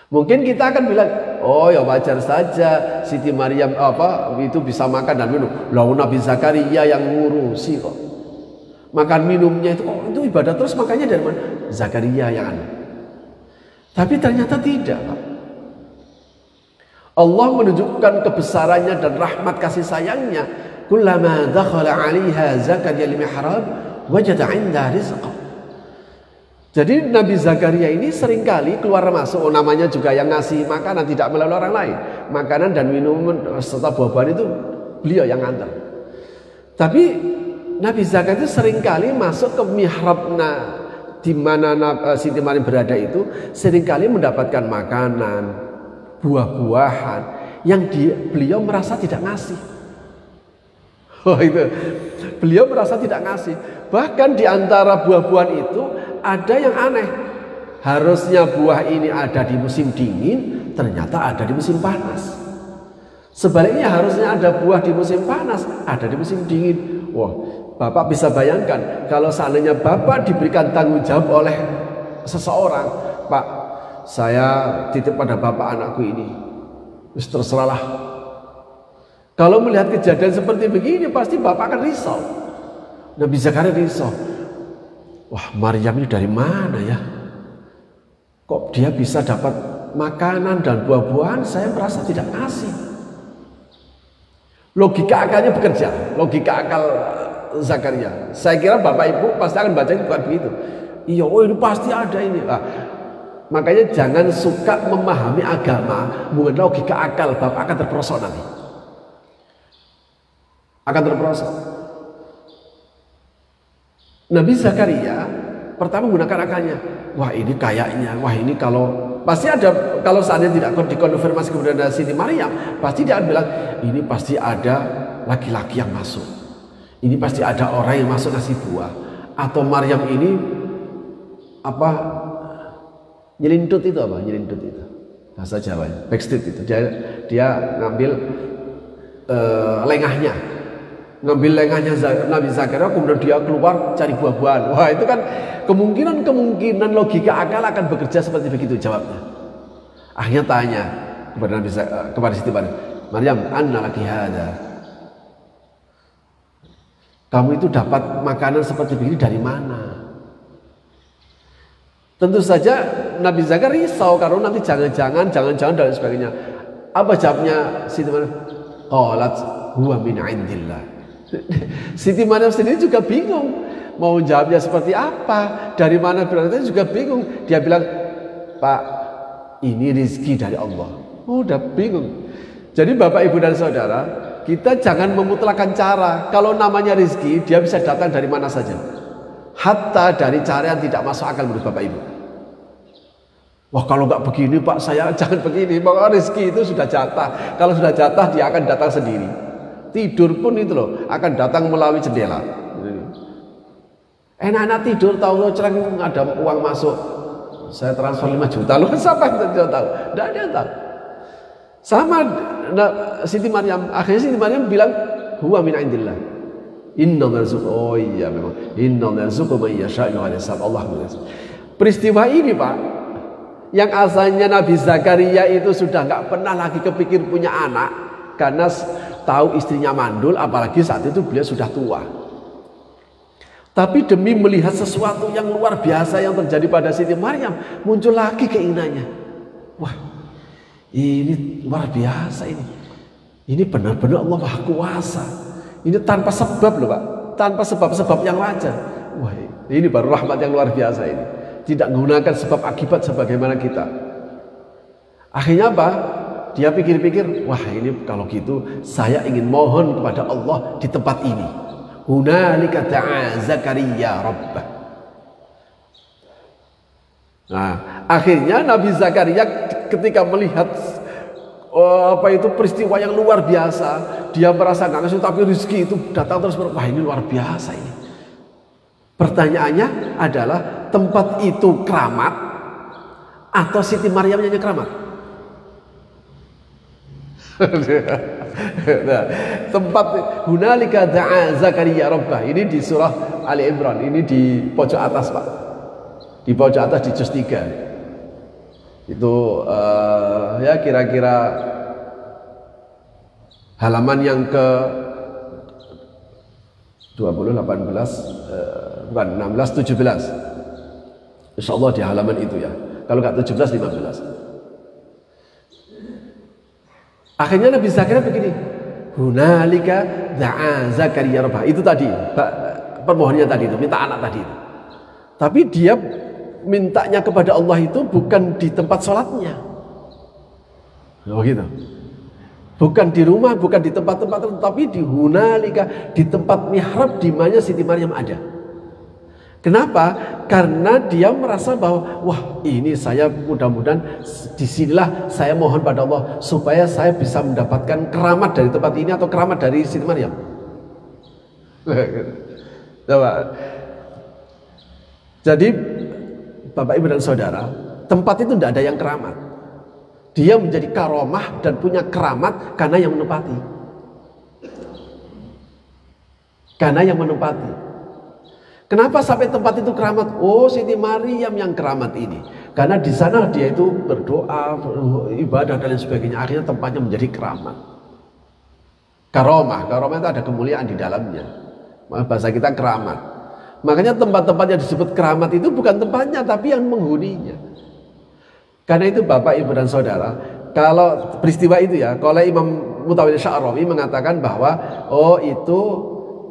Mungkin kita akan bilang, oh ya wajar saja Siti Maryam itu bisa makan dan minum. Lalu Nabi Zakaria yang ngurusi kok. Makan minumnya itu ibadah terus, makanya dari mana? Zakaria yang ada. Tapi ternyata tidak, Pak. Allah menunjukkan kebesarannya dan rahmat kasih sayangnya. Kullama dakhala 'alaiha Zakaria al-mihrab wajada 'inda rizqa. Jadi Nabi Zakaria ini seringkali keluar masuk, namanya juga yang ngasih makanan tidak melalui orang lain. Makanan dan minuman serta buah-buahan itu beliau yang antar. Tapi Nabi Zakaria itu seringkali masuk ke mihrabna di mana Siti Maryam berada itu, seringkali mendapatkan makanan, buah-buahan yang beliau merasa tidak ngasih. Oh itu, beliau merasa tidak ngasih. Bahkan di antara buah-buahan itu ada yang aneh. Harusnya buah ini ada di musim dingin, ternyata ada di musim panas. Sebaliknya harusnya ada buah di musim panas, ada di musim dingin. Wah, Bapak bisa bayangkan kalau seandainya Bapak diberikan tanggung jawab oleh seseorang, Pak, saya titip pada Bapak anakku ini. Terserahlah. Kalau melihat kejadian seperti begini, pasti Bapak akan risau. Nabi Zakaria risau. Wah, Maryam ini dari mana ya? Kok dia bisa dapat makanan dan buah-buahan, saya merasa tidak ngasih. Logika akalnya bekerja, logika akal Zakaria. Saya kira Bapak Ibu pasti akan baca bukan begitu. Iya, oh ini pasti ada ini. Nah, makanya jangan suka memahami agama menggunakan logika akal, Bapak akan terperosok nanti. Akan terperosok. Nabi Zakaria pertama menggunakan akalnya. Wah ini kayaknya, wah ini kalau pasti ada, kalau seandainya tidak dikonfirmasi kemudian ada Siti Maryam, pasti dia akan bilang ini pasti ada laki-laki yang masuk. Ini pasti ada orang yang masuk ngasih buah. Atau Maryam ini apa? Nyelintut itu apa? Nyelintut itu bahasa Jawa, backstreet itu. Dia ngambil lengahnya. Ngambil lengahnya Nabi Zakaria, kemudian dia keluar cari buah-buahan. Wah itu kan kemungkinan logika akal akan bekerja seperti begitu jawabnya. Akhirnya tanya kepada Siti Maryam, anna laki hada, kamu itu dapat makanan seperti begini dari mana? Tentu saja Nabi Zakaria risau karena nanti jangan-jangan dan sebagainya. Apa jawabnya Siti Maryam? Qalat huwa min indillah. Siti Maryam sendiri juga bingung mau jawabnya seperti apa, dari mana berarti juga bingung. Dia bilang, Pak, ini rezeki dari Allah. Oh, udah bingung. Jadi Bapak Ibu dan Saudara, kita jangan memutlakan cara. Kalau namanya rezeki, dia bisa datang dari mana saja, hatta dari cara yang tidak masuk akal menurut Bapak Ibu. Wah kalau nggak begini Pak, saya jangan begini. Bahwa rezeki itu sudah jatah. Kalau sudah jatah dia akan datang sendiri. Tidur pun itu loh akan datang melalui jendela. Enak-enak tidur tahu cereng ada uang masuk. Saya transfer 5 juta loh. Siapa yang tidak tahu? Tidak ada yang tahu. Sama Siti Maryam. Akhirnya Siti Maryam bilang huwa min indillah. Inna narzuqu. Oh iya memang. Inna narzuqu man yasha'u wa yasab. Allah mengasih. Peristiwa ini Pak, yang asalnya Nabi Zakaria itu sudah nggak pernah lagi kepikir punya anak karena tahu istrinya mandul, apalagi saat itu beliau sudah tua. Tapi demi melihat sesuatu yang luar biasa yang terjadi pada Siti Maryam, muncul lagi keinginannya. Wah, ini luar biasa ini. Ini benar-benar Allah Maha Kuasa. Ini tanpa sebab loh Pak, tanpa sebab-sebab yang wajar. Wah, ini baru rahmat yang luar biasa ini. Tidak menggunakan sebab akibat sebagaimana kita. Akhirnya apa? Dia pikir-pikir, wah ini kalau gitu saya ingin mohon kepada Allah di tempat ini. Hunalika da'a Zakaria rabbah. Nah, akhirnya Nabi Zakaria ketika melihat peristiwa yang luar biasa, dia merasa nggak ngasih tapi rezeki itu datang terus. Wah ini luar biasa ini. Pertanyaannya adalah tempat itu keramat atau Siti Maryam yang keramat? Nah, tempat hunalika da'a Zakaria rabbah ini di surah Ali Imran, ini di pojok atas Pak, di pojok atas di juz 3 itu ya kira-kira halaman yang ke 20, 18 bukan 16, 17 insya Allah di halaman itu ya, kalau nggak 17, 15. Akhirnya Nabi Zakaria begini, hunalika da'a Zakaria rabbah. Itu tadi permohonannya tadi itu, minta anak tadi itu. Tapi dia mintanya kepada Allah itu bukan di tempat sholatnya. Oh gitu. Bukan di rumah, bukan di tempat-tempat, tapi di hunalika, di tempat mihrab di mana Siti Maryam ada. Kenapa? Karena dia merasa bahwa wah ini saya mudah-mudahan disinilah saya mohon pada Allah supaya saya bisa mendapatkan keramat dari tempat ini atau keramat dari Siti Maryam. Coba. Jadi Bapak Ibu dan Saudara, tempat itu tidak ada yang keramat. Dia menjadi karomah dan punya keramat karena yang menempati. Karena yang menempati. Kenapa sampai tempat itu keramat? Oh, Siti Maryam yang keramat ini. Karena di sana dia itu berdoa, ibadah dan lain sebagainya. Akhirnya tempatnya menjadi keramat. Karomah itu ada kemuliaan di dalamnya. Bahasa kita keramat. Makanya tempat-tempat yang disebut keramat itu bukan tempatnya, tapi yang menghuninya. Karena itu Bapak, Ibu dan Saudara, kalau peristiwa itu ya, kalau Imam Mutawalli Sya'rawi mengatakan bahwa oh itu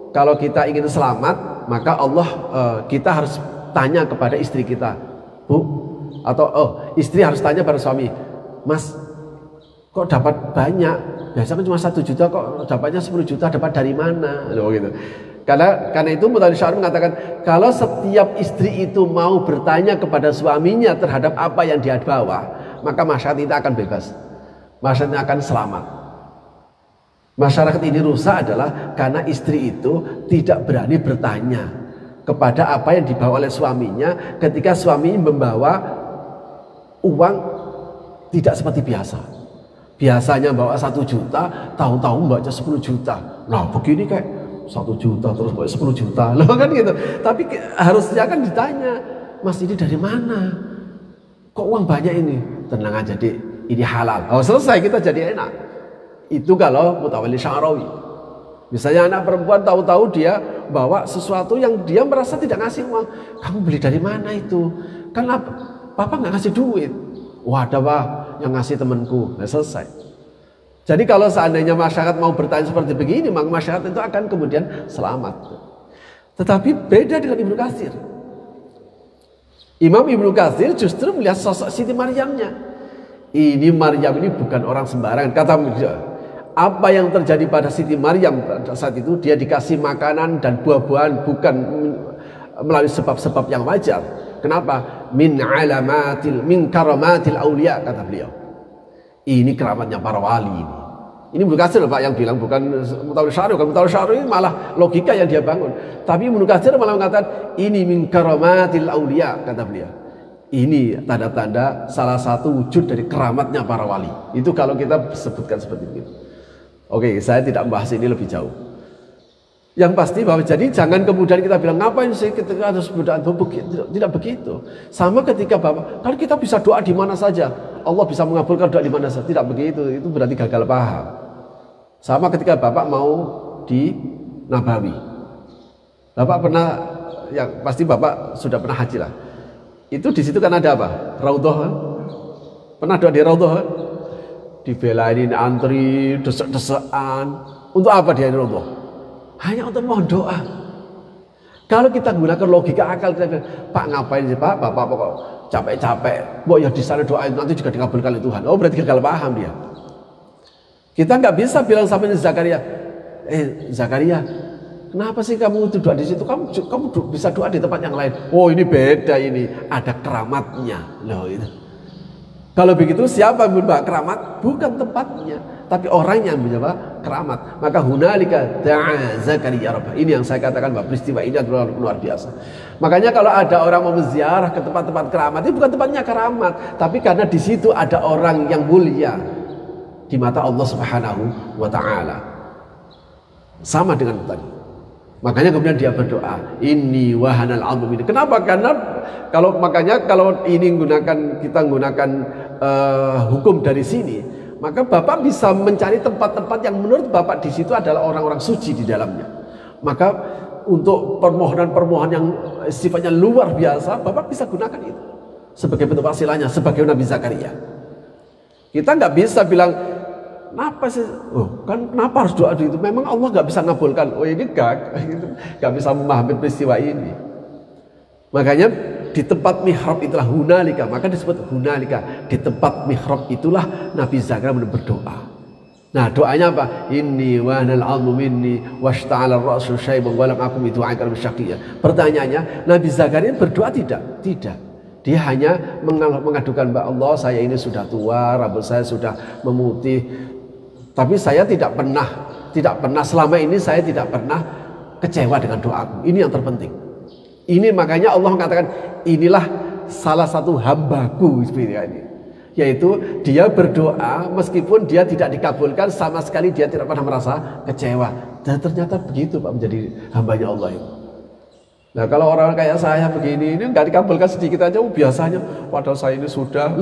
kalau kita ingin selamat maka Allah kita harus tanya kepada istri kita, Bu, atau istri harus tanya pada suami, Mas, kok dapat banyak? Biasanya cuma 1 juta, kok dapatnya 10 juta, dapat dari mana? Loh, gitu. Karena itu Mutawalli Sya'rawi mengatakan kalau setiap istri itu mau bertanya kepada suaminya terhadap apa yang dia bawa, maka masyarakat itu akan bebas, masyarakat akan selamat. Masyarakat ini rusak adalah karena istri itu tidak berani bertanya kepada apa yang dibawa oleh suaminya ketika suami membawa uang tidak seperti biasa. Biasanya bawa 1 juta, tahu-tahu baca 10 juta. Nah begini kayak 1 juta terus bawa 10 juta, loh kan gitu. Tapi harusnya kan ditanya, Mas ini dari mana? Kok uang banyak ini? Tenang aja Dik, ini halal. Oh selesai, kita jadi enak. Itu kalau Mutawalli Sya'rawi. Misalnya anak perempuan tahu-tahu dia bawa sesuatu yang dia merasa tidak ngasih uang. Kamu beli dari mana itu? Kan Papa nggak ngasih duit. Wah ada Pak yang ngasih temanku. Nah selesai. Jadi kalau seandainya masyarakat mau bertanya seperti begini, maka masyarakat itu akan kemudian selamat. Tetapi beda dengan Ibnu Katsir. Imam Ibnu Katsir justru melihat sosok Siti Maryamnya. Ini Maryam ini bukan orang sembarangan. Kata dia, apa yang terjadi pada Siti Maryam pada saat itu, dia dikasih makanan dan buah-buahan bukan melalui sebab-sebab yang wajar. Kenapa? Min karamatil aulia, kata beliau. Ini keramatnya para wali ini. Ini Ibnu Katsir Pak yang bilang, bukan Mutawalli Sya'rawi. Mutawalli Sya'rawi malah logika yang dia bangun. Tapi Ibnu Katsir malah mengatakan ini min karamatil aulia, kata beliau. Ini tanda-tanda salah satu wujud dari keramatnya para wali. Itu kalau kita sebutkan seperti itu. Oke, saya tidak membahas ini lebih jauh. Yang pasti bahwa jadi jangan kemudian kita bilang ngapain sih ketika harus berdoa, tidak begitu. Sama ketika Bapak, kan kita bisa doa di mana saja, Allah bisa mengabulkan doa di mana saja. Tidak begitu, itu berarti gagal paham. Sama ketika Bapak mau di Nabawi, Bapak pernah, yang pasti Bapak sudah pernah haji lah. Itu di situ kan ada apa? Raudhah kan? Pernah doa di Raudhah kan? Dibelainin antri, desek-desekan. Untuk apa dia di Raudhah? Hanya untuk mohon doa. Kalau kita gunakan logika akal, kita bilang, Pak ngapain sih Pak? Bapak kok capek-capek. Mbok ya di sana doain nanti juga dikabulkan oleh Tuhan. Oh berarti gagal paham dia. Kita nggak bisa bilang sama Zakaria, Zakaria, kenapa sih kamu doa di situ? Kamu bisa doa di tempat yang lain. Oh ini beda, ini ada keramatnya. Loh itu. Kalau begitu siapa yang membawa keramat? Bukan tempatnya, tapi orang yang membawa keramat. Maka hunalika da'a Zakaria rabbah. Ini yang saya katakan bahwa peristiwa ini adalah luar biasa. Makanya kalau ada orang mau berziarah ke tempat-tempat keramat, itu bukan tempatnya keramat, tapi karena di situ ada orang yang mulia di mata Allah Subhanahu wa taala. Sama dengan tadi. Makanya kemudian dia berdoa, inni wahanal 'azmu minni. Kenapa? Karena kalau ini kita menggunakan hukum dari sini, maka Bapak bisa mencari tempat-tempat yang menurut Bapak di situ adalah orang-orang suci di dalamnya. Maka untuk permohonan-permohonan yang sifatnya luar biasa, Bapak bisa gunakan itu sebagai bentuk wasilahnya, sebagai Nabi Zakaria. Kita nggak bisa bilang, kenapa sih? Oh, kan kenapa harus doa itu? Memang Allah nggak bisa ngabulkan. Oh ini nggak bisa memahami peristiwa ini. Makanya di tempat mihrab itulah hunalika, maka disebut hunalika. Di tempat mihrab itulah Nabi Zakaria berdoa. Nah doanya apa? Inni wa anal 'azmu minni washta'ala ar-ra'su syaiban wa lam akum bidu'aika bisyaqiyya. Pertanyaannya, Nabi Zakaria berdoa tidak? Tidak. Dia hanya mengadukan, Mbak Allah, saya ini sudah tua, rambut saya sudah memutih. Tapi saya tidak pernah selama ini saya tidak pernah kecewa dengan doaku. Ini yang terpenting. Ini makanya Allah mengatakan inilah salah satu hambaku seperti ini. Yaitu dia berdoa meskipun dia tidak dikabulkan, sama sekali dia tidak pernah merasa kecewa. Dan ternyata begitu Pak menjadi hambanya Allah itu. Nah kalau orang kayak saya begini ini nggak dikabulkan sedikit aja, biasanya padahal saya ini sudah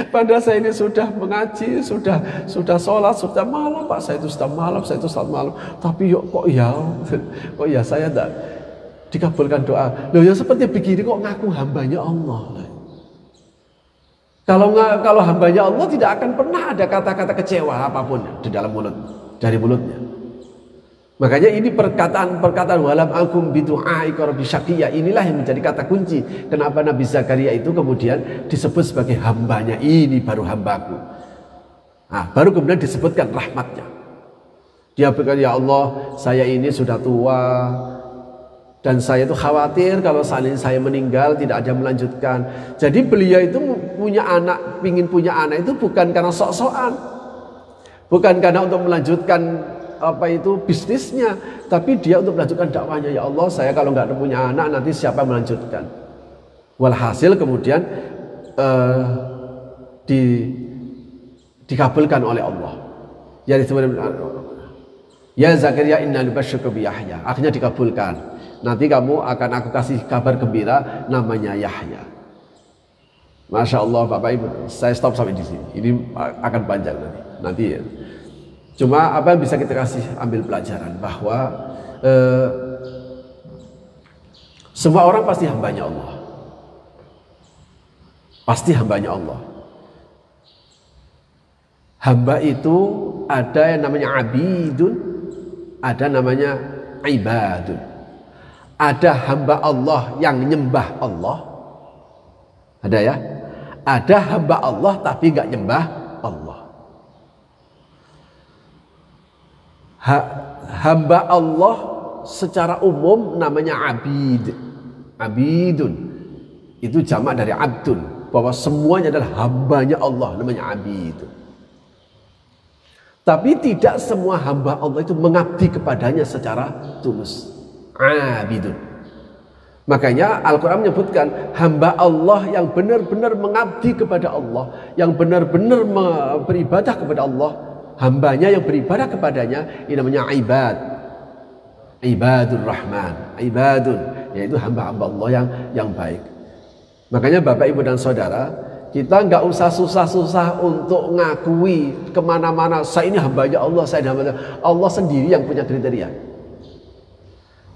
padahal saya ini sudah mengaji, sudah sholat, sudah malam Pak, saya itu sudah malam, tapi kok ya saya tidak dikabulkan doa. Loh ya seperti begini kok ngaku hambanya Allah. Kalau hambanya Allah tidak akan pernah ada kata-kata kecewa apapun di dalam dari mulutnya. Makanya ini perkataan walam akum bidu'aika rabbi syaqiyya, inilah yang menjadi kata kunci kenapa Nabi Zakaria itu kemudian disebut sebagai hambanya. Ini baru hambaku. Nah, baru kemudian disebutkan rahmatnya. Dia berkata, ya Allah, saya ini sudah tua dan saya itu khawatir kalau seandainya saya meninggal tidak ada yang melanjutkan. Jadi beliau itu ingin punya anak itu bukan karena sok-sokan, bukan karena untuk melanjutkan bisnisnya, tapi dia untuk melanjutkan dakwahnya. Ya Allah, saya kalau nggak punya anak nanti siapa yang melanjutkan? Walhasil kemudian dikabulkan oleh Allah. Ya disebut, ya Zakaria inna nubasyyiruka bi Yahya. Akhirnya dikabulkan. Nanti kamu akan aku kasih kabar gembira namanya Yahya. Masya Allah Bapak Ibu, saya stop sampai di sini. Ini akan panjang nanti ya. Cuma apa yang bisa kita kasih ambil pelajaran bahwa semua orang pasti hambanya Allah. Pasti hambanya Allah. Hamba itu ada yang namanya abidun, ada namanya ibadun. Ada hamba Allah yang nyembah Allah. Ada ya? Ada hamba Allah tapi nggak nyembah Allah. Hamba Allah secara umum namanya abid. Abidun. Itu jamak dari abdun. Bahwa semuanya adalah hambanya Allah, namanya abidun. Tapi tidak semua hamba Allah itu mengabdi kepadanya secara tulus. Abidun. Makanya Al-Quran menyebutkan hamba Allah yang benar-benar mengabdi kepada Allah, yang benar-benar beribadah kepada Allah, hambanya yang beribadah kepadanya, ini namanya ibad. Ibadur Rahman, ibadun, yaitu hamba-hamba Allah yang baik. Makanya Bapak Ibu dan Saudara, kita nggak usah susah-susah untuk ngakui kemana-mana saya ini hambanya Allah, saya hambanya Allah sendiri yang punya kriteria.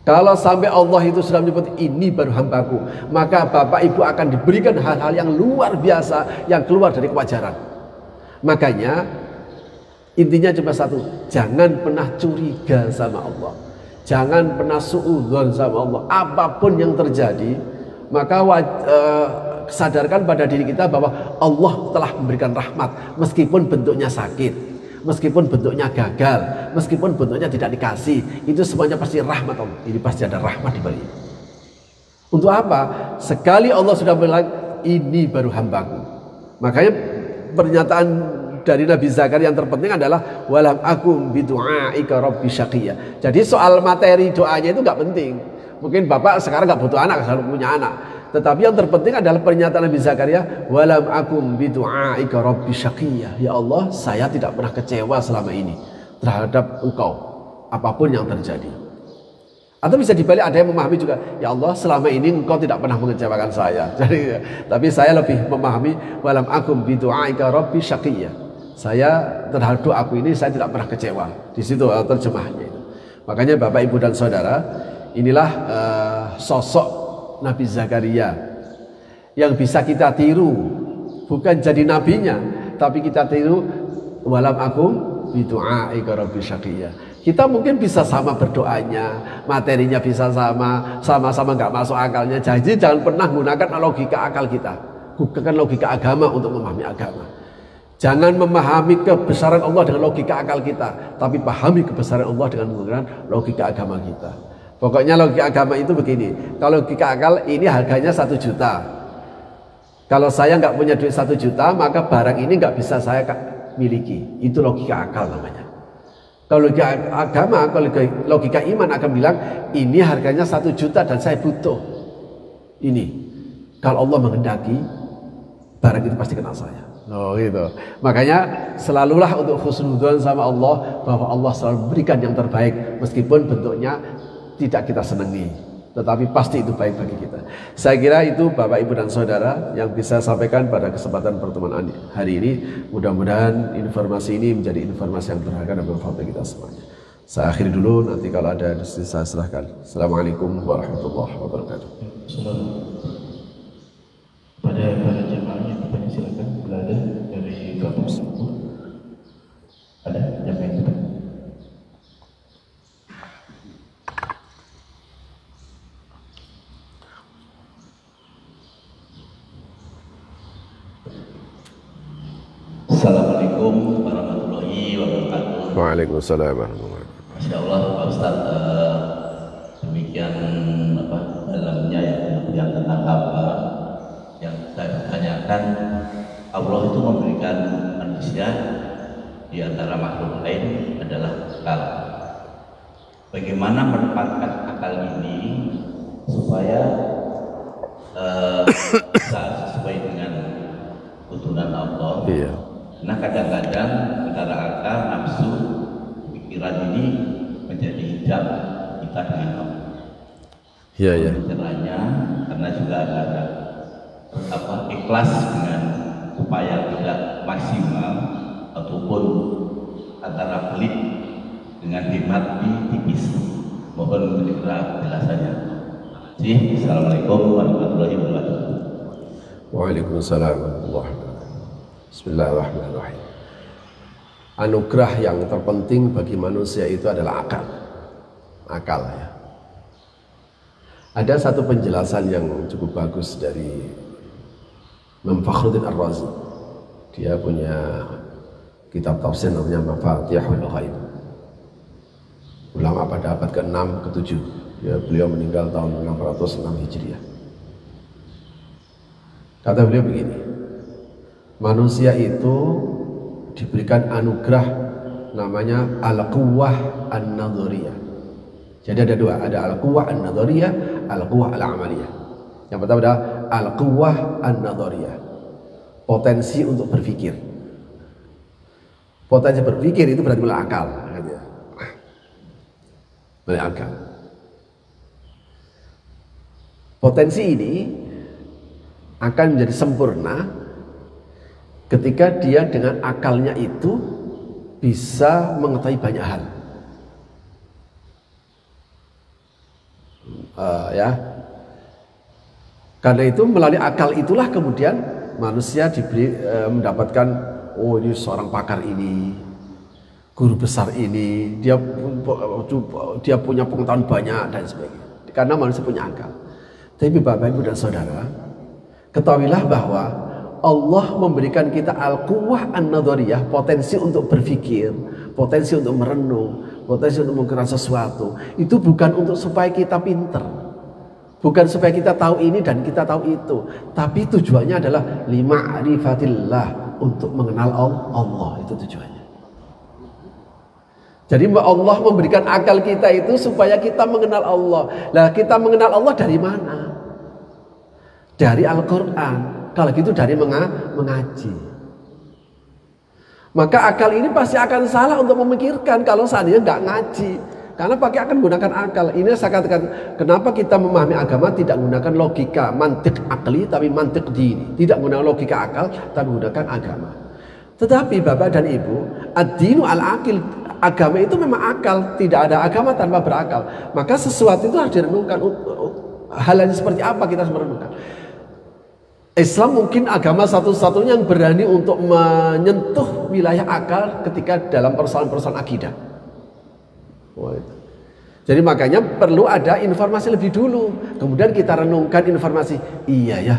Kalau sampai Allah itu sudah menyebut ini baru hambaku, maka Bapak Ibu akan diberikan hal-hal yang luar biasa yang keluar dari kewajaran. Makanya intinya cuma satu, jangan pernah curiga sama Allah, jangan pernah suudzon sama Allah. Apapun yang terjadi, maka sadarkan pada diri kita bahwa Allah telah memberikan rahmat meskipun bentuknya sakit, meskipun bentuknya gagal, meskipun bentuknya tidak dikasih, itu semuanya pasti rahmat Allah. Ini pasti ada rahmat di balik. Untuk apa? Sekali Allah sudah bilang ini baru hambaku. Makanya pernyataan dari Nabi Zakaria yang terpenting adalah walam akum bidu'aika rabbi syaqiyya. Jadi soal materi doanya itu nggak penting. Mungkin Bapak sekarang nggak butuh anak, selalu punya anak. Tetapi yang terpenting adalah pernyataan Nabi Zakaria, walam akum bidu'aika rabbi syaqiyya. Ya Allah, saya tidak pernah kecewa selama ini terhadap Engkau, apapun yang terjadi. Atau bisa dibalik, ada yang memahami juga, ya Allah, selama ini Engkau tidak pernah mengecewakan saya. Jadi, tapi saya lebih memahami walam akum bidu'aika rabbi syaqiyya. Saya terhadap doaku ini saya tidak pernah kecewa. Di situ terjemahnya itu. Makanya Bapak Ibu dan Saudara, inilah sosok Nabi Zakaria yang bisa kita tiru, bukan jadi nabinya, tapi kita tiru walam akum bidu'aika rabbi syaqiyya. Kita mungkin bisa sama berdoanya, materinya bisa sama-sama nggak masuk akalnya. Jadi jangan pernah menggunakan logika akal kita, gunakan logika agama untuk memahami agama. Jangan memahami kebesaran Allah dengan logika akal kita, tapi pahami kebesaran Allah dengan menggunakan logika agama kita. Pokoknya logika agama itu begini, kalau logika akal ini harganya 1 juta. Kalau saya nggak punya duit 1 juta, maka barang ini nggak bisa saya miliki. Itu logika akal namanya. Kalau logika agama, kalau logika iman akan bilang, ini harganya 1 juta dan saya butuh ini. Kalau Allah menghendaki, barang itu pasti kena saya. Oh gitu. Makanya selalulah untuk husnudzon sama Allah, bahwa Allah selalu memberikan yang terbaik meskipun bentuknya tidak kita senangi, tetapi pasti itu baik bagi kita. Saya kira itu Bapak Ibu dan Saudara yang bisa sampaikan pada kesempatan pertemuan hari ini. Mudah-mudahan informasi ini menjadi informasi yang berharga dan bermanfaat bagi kita semuanya. Saya akhiri dulu, nanti kalau ada diskusi saya silahkan. Assalamualaikum warahmatullahi wabarakatuh. Pada jemaahnya, silakan. Assalamualaikum warahmatullahi wabarakatuh. Waalaikumsalam warahmatullahi wabarakatuh. Masya Allah Pak Ustadz, demikian dalamnya yang tentang apa yang saya tanyakan. Allah itu memberikan manusia di antara makhluk lain adalah akal. Bagaimana menempatkan akal ini supaya bisa sesuai dengan tuntunan Allah? Iya. Nah kadang-kadang antara akal, nafsu, pikiran ini menjadi hijab kita dengan Allah. Iya, iya. Caranya karena juga ada ikhlas dengan upaya tidak maksimal ataupun antara pelit dengan hemat di tipis. Mohon segera penjelasannya. Assalamualaikum warahmatullahi wabarakatuh. Waalaikumsalam warahmatullahi wabarakatuh. Bismillahirrahmanirrahim. Anugerah yang terpenting bagi manusia itu adalah akal. Akal ya. Ada satu penjelasan yang cukup bagus dari Imam Fakhruddin Ar-Razi. Dia punya kitab tafsir namanya Mafatihul Ghaib. Ulama pada abad ke-6, ke-7. Beliau meninggal tahun 606 Hijriah. Kata beliau begini, manusia itu diberikan anugerah namanya al-quwwah an-nadhariyah. Jadi ada dua, ada al-quwwah an-nadhariyah, al-quwwah al-amaliyah. Yang pertama adalah al-quwwah an-nadhariyah, potensi untuk berpikir. Potensi berpikir itu berarti mulai akal, mulai akal. Potensi ini akan menjadi sempurna ketika dia dengan akalnya itu bisa mengetahui banyak hal. Ya, karena itu melalui akal itulah kemudian manusia diberi mendapatkan, oh ini seorang pakar ini, guru besar ini, dia punya pengetahuan banyak dan sebagainya. Karena manusia punya akal. Tapi Bapak Ibu dan Saudara, ketahuilah bahwa Allah memberikan kita al-quwwah an-nadhariyah, potensi untuk berpikir, potensi untuk merenung, potensi untuk menggerak sesuatu. Itu bukan untuk supaya kita pinter, bukan supaya kita tahu ini dan kita tahu itu, tapi tujuannya adalah lima'rifatillah, untuk mengenal Allah. Itu tujuannya. Jadi Allah memberikan akal kita itu supaya kita mengenal Allah. Nah, kita mengenal Allah dari mana? Dari Al-Quran. Kalau gitu dari mengaji. Maka akal ini pasti akan salah untuk memikirkan kalau seandainya nggak ngaji. Karena pakai akan menggunakan akal. Ini saya katakan, kenapa kita memahami agama tidak menggunakan logika, mantik akli, tapi mantik dini. Tidak menggunakan logika akal, tapi menggunakan agama. Tetapi Bapak dan Ibu, ad-dinu al-akil, agama itu memang akal. Tidak ada agama tanpa berakal. Maka sesuatu itu harus direnungkan. Hal yang seperti apa kita harus merenungkan. Islam mungkin agama satu-satunya yang berani untuk menyentuh wilayah akal ketika dalam persoalan-persoalan akidah. Jadi makanya perlu ada informasi lebih dulu, kemudian kita renungkan informasi. Iya ya,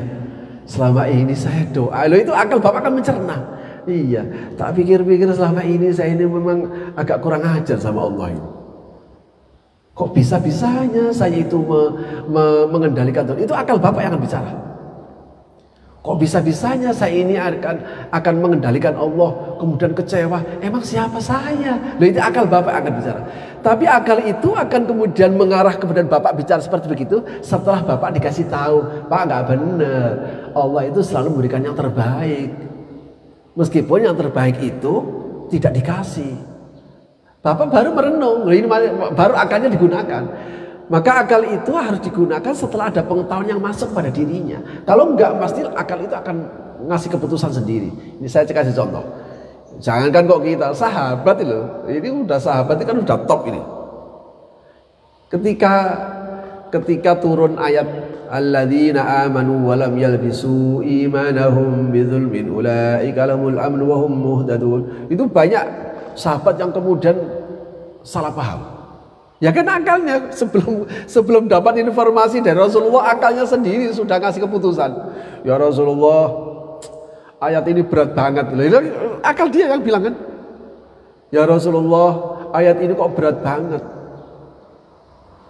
selama ini saya doa, loh itu akal Bapak kan mencerna. Iya, tak pikir-pikir selama ini saya ini memang agak kurang ajar sama Allah ini. Kok bisa-bisanya saya itu mengendalikan Tuhan? Itu akal Bapak yang akan bicara. Kok bisa-bisanya saya ini akan mengendalikan Allah, kemudian kecewa, emang siapa saya? Loh itu akal Bapak akan bicara. Tapi akal itu akan kemudian mengarah kemudian Bapak bicara seperti begitu setelah Bapak dikasih tahu, Pak nggak benar, Allah itu selalu memberikan yang terbaik. Meskipun yang terbaik itu tidak dikasih. Bapak baru merenung, loh ini baru akalnya digunakan. Maka akal itu harus digunakan setelah ada pengetahuan yang masuk pada dirinya. Kalau enggak, pasti akal itu akan ngasih keputusan sendiri. Ini saya kasih contoh. Jangankan kok kita, sahabat itu, ini udah sahabat ini kan udah top ini. Ketika turun ayat alladzina amanu wa lam yalbisu imanahum bidzulmin ulaika lahumul amnu wa hum muhtadun. Itu banyak sahabat yang kemudian salah paham. Ya kan akalnya sebelum dapat informasi dari Rasulullah, akalnya sendiri sudah ngasih keputusan. Ya Rasulullah, ayat ini berat banget. Akal dia yang bilang kan, ya Rasulullah, ayat ini kok berat banget.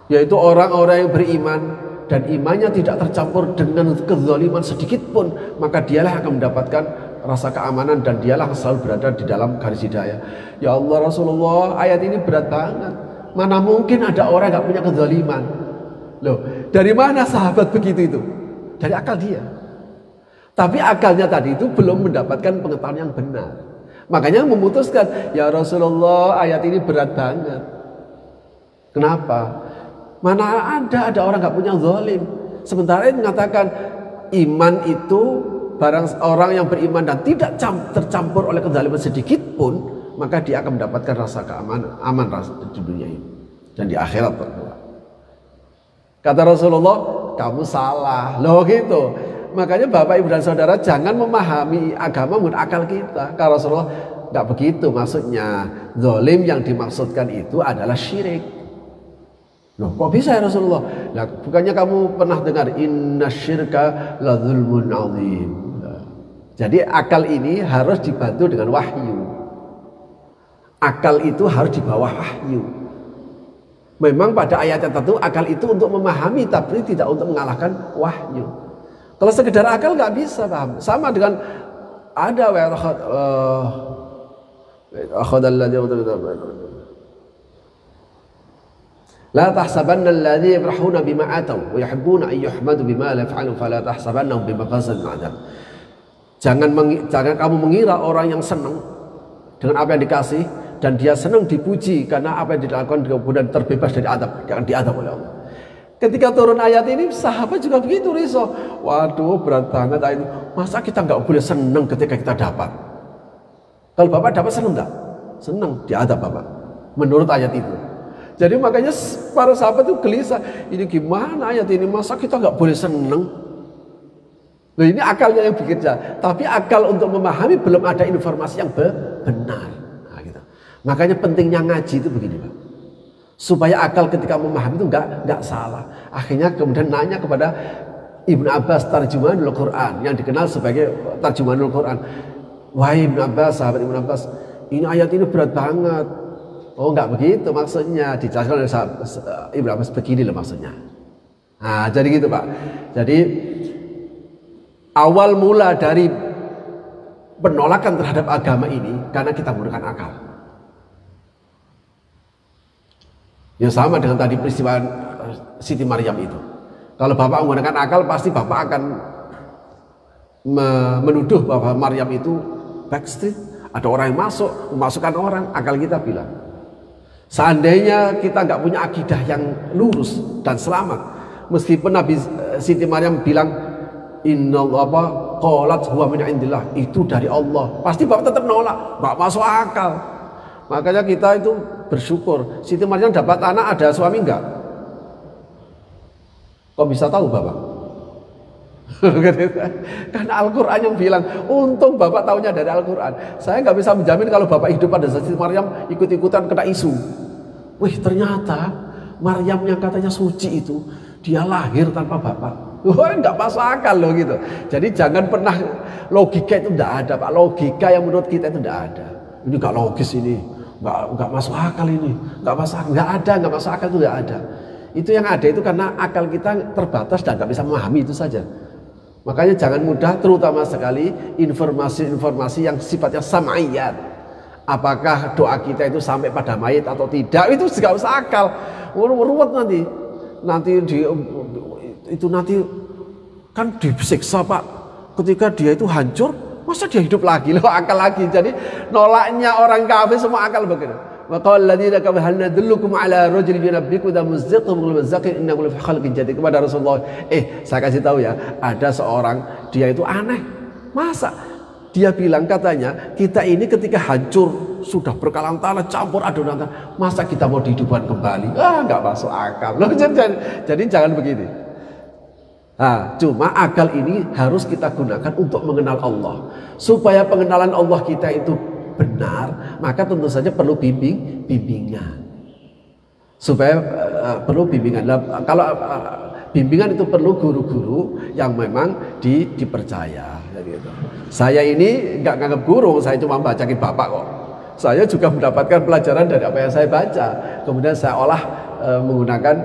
Yaitu orang-orang yang beriman dan imannya tidak tercampur dengan kezaliman sedikit pun, maka dialah akan mendapatkan rasa keamanan dan dialah selalu berada di dalam garis hidayah. Ya Allah Rasulullah, ayat ini berat banget. Mana mungkin ada orang yang gak punya kezaliman? Loh, dari mana sahabat begitu itu? Dari akal dia. Tapi akalnya tadi itu belum mendapatkan pengetahuan yang benar. Makanya memutuskan, ya Rasulullah, ayat ini berat banget. Kenapa? Mana ada orang gak punya zalim. Sementara ini mengatakan iman itu barang orang yang beriman dan tidak tercampur oleh kezaliman sedikit pun, maka dia akan mendapatkan rasa keamanan, aman rasa di dunia ini dan di akhirat pula. Kata Rasulullah, kamu salah. Loh gitu. Makanya Bapak Ibu dan Saudara jangan memahami agama menurut akal kita. Karena Rasulullah nggak begitu maksudnya. Zalim yang dimaksudkan itu adalah syirik. Loh, kok bisa ya Rasulullah? Nah, bukannya kamu pernah dengar inna syirka la zulmun azim. Jadi akal ini harus dibantu dengan wahyu. Akal itu harus di bawah wahyu. Memang pada ayat tertentu akal itu untuk memahami tapi tidak untuk mengalahkan wahyu. Kalau sekedar akal nggak bisa paham. Sama dengan ada la tahsabanna alladhi yafrahuna bima ataw wa yuhibbuna an yuhmadu bima la yaf'alu fala tahsabannahum bimaqasid ma'adab. Jangan kamu mengira orang yang senang dengan apa yang dikasih dan dia senang dipuji karena apa yang dilakukan kemudian terbebas dari adab, jangan diadab oleh Allah. Ketika turun ayat ini sahabat juga begitu risau. Waduh berat banget ayat ini. Masa kita nggak boleh senang ketika kita dapat? Kalau Bapak dapat senang nggak? Senang, diadab Bapak. Menurut ayat itu. Jadi makanya para sahabat itu gelisah. Ini gimana ayat ini? Masa kita nggak boleh senang? Loh, ini akalnya yang bekerja. Tapi akal untuk memahami belum ada informasi yang benar. Nah, gitu. Makanya pentingnya ngaji itu begini Pak. Supaya akal ketika memahami itu nggak salah. Akhirnya kemudian nanya kepada Ibnu Abbas tarjumanul Quran yang dikenal sebagai tarjumanul Quran. Wahai Ibnu Abbas, sahabat Ibnu Abbas, ini ayat ini berat banget. Oh nggak begitu maksudnya, dijelaskan oleh Ibnu Abbas begini loh maksudnya. Nah jadi gitu Pak. Jadi awal mula dari penolakan terhadap agama ini karena kita menggunakan akal. Yang sama dengan tadi peristiwa Siti Maryam itu. Kalau Bapak menggunakan akal pasti Bapak akan menuduh bahwa Maryam itu backstreet. Ada orang yang memasukkan orang, akal kita bilang. Seandainya kita nggak punya akidah yang lurus dan selamat, meskipun Nabi Siti Maryam bilang innallah qalat huwa min indillah, itu dari Allah, pasti Bapak tetap nolak, nggak masuk akal. Makanya kita itu bersyukur Siti Maryam dapat anak, ada suami enggak? Kok bisa tahu Bapak? Karena Al-Quran yang bilang. Untung Bapak tahunya dari Al-Quran. Saya nggak bisa menjamin kalau Bapak hidup pada Siti Maryam ikut-ikutan kena isu. Wih ternyata Maryam yang katanya suci itu dia lahir tanpa bapak. Wah nggak masuk akal loh gitu. Jadi jangan pernah logika itu tidak ada Pak. Logika yang menurut kita itu tidak ada. Ini nggak logis ini. Nggak masuk akal ini. Nggak masuk akal itu nggak ada. Itu yang ada itu karena akal kita terbatas dan nggak bisa memahami itu saja. Makanya jangan mudah terutama sekali informasi-informasi yang sifatnya sam'iyat. Apakah doa kita itu sampai pada mayit atau tidak, itu nggak usah akal. Ruwet nanti kan disiksa Pak. Ketika dia itu hancur, masa dia hidup lagi loh, akal lagi. Jadi nolaknya orang kafir semua akal begitu. Wa qala alladziina kafaru hal nadullukum ala rajulin yunabbi'ukum idza muzziqtum bil mazzaqin innahu lafi khalqin jadid. Kepada Rasulullah, saya kasih tahu ya, ada seorang dia itu aneh. Masa dia bilang katanya kita ini ketika hancur sudah berkalang-kalang campur adonan, masa kita mau dihidupkan kembali? Nggak masuk akal. Loh, jadi jangan begitu. Nah, cuma akal ini harus kita gunakan untuk mengenal Allah. Supaya pengenalan Allah kita itu benar, maka tentu saja perlu bimbingan. Supaya perlu bimbingan. Nah, kalau bimbingan itu perlu guru-guru yang memang dipercaya. Gitu. Saya ini nggak nganggap guru, saya cuma bacain bapak kok. Saya juga mendapatkan pelajaran dari apa yang saya baca. Kemudian saya olah menggunakan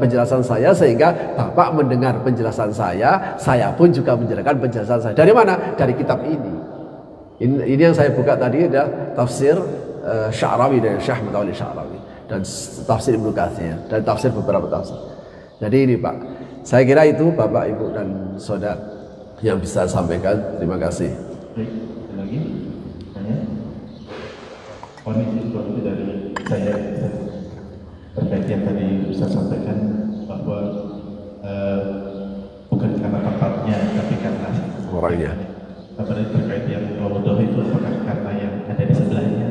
penjelasan saya sehingga bapak mendengar penjelasan saya pun juga menjelaskan penjelasan saya. Dari mana? Dari kitab ini. Ini yang saya buka tadi adalah tafsir Sya'rawi dari Syekh Mutawalli Sya'rawi dan tafsir Ibnu Katsir dan tafsir beberapa tafsir. Jadi ini Pak, saya kira itu Bapak, Ibu dan Saudara yang bisa sampaikan. Terima kasih. Baik, ada lagi? Tanya? Kondisi dari saya terkait yang tadi Ustaz sampaikan bahwa bukan karena tempatnya tapi karena Orangnya. Apalagi terkait yang Ramadan itu apakah karena yang ada di sebelahnya?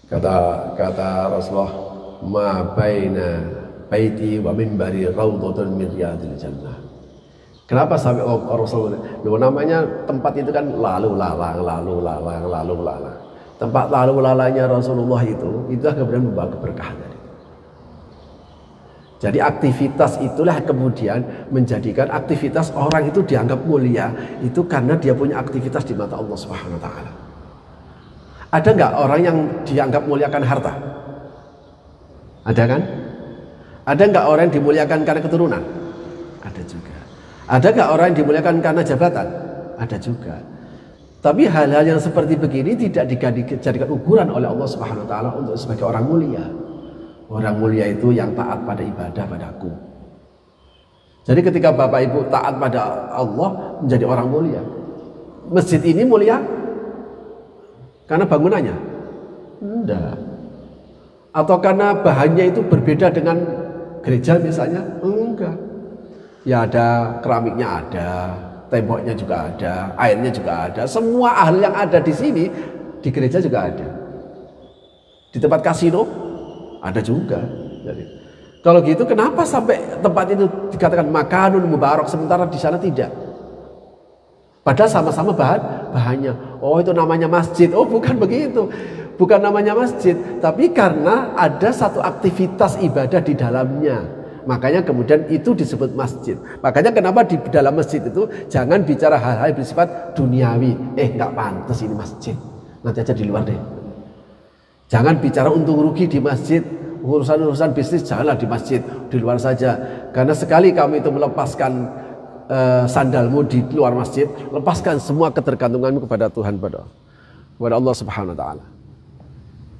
Kata Rasulullah, ma baina baiti wa minbari raudhatun min riyadil jannah. Kenapa sampai Rasulullah? Namanya tempat itu kan lalu lalang. Tempat lalu lalanya Rasulullah itu kemudian membawa keberkahan. Jadi aktivitas itulah kemudian menjadikan aktivitas orang itu dianggap mulia itu karena dia punya aktivitas di mata Allah Subhanahu wa taala. Ada nggak orang yang dianggap mulia karena harta? Ada kan? Ada nggak orang yang dimuliakan karena keturunan? Ada juga. Ada nggak orang yang dimuliakan karena jabatan? Ada juga. Tapi hal-hal yang seperti begini tidak dijadikan ukuran oleh Allah Subhanahu wa taala untuk sebagai orang mulia. Orang mulia itu yang taat pada ibadah padaku. Jadi ketika Bapak Ibu taat pada Allah menjadi orang mulia. Masjid ini mulia karena bangunannya? Enggak. Atau karena bahannya itu berbeda dengan gereja misalnya? Enggak. Ya ada keramiknya ada, temboknya juga ada, airnya juga ada. Semua hal yang ada di sini di gereja juga ada. Di tempat kasino ada juga. Jadi, kalau gitu kenapa sampai tempat itu dikatakan makanun mubarak sementara di sana tidak? Padahal sama-sama bahannya. Oh itu namanya masjid. Oh bukan begitu. Bukan namanya masjid. Tapi karena ada satu aktivitas ibadah di dalamnya. Makanya kemudian itu disebut masjid. Makanya kenapa di dalam masjid itu jangan bicara hal-hal bersifat duniawi. Nggak pantas ini masjid. Nanti aja di luar deh. Jangan bicara untung rugi di masjid. Urusan-urusan bisnis janganlah di masjid. Di luar saja. Karena sekali kamu itu melepaskan sandalmu di luar masjid, lepaskan semua ketergantunganmu kepada Tuhan, kepada Allah Subhanahu wa taala.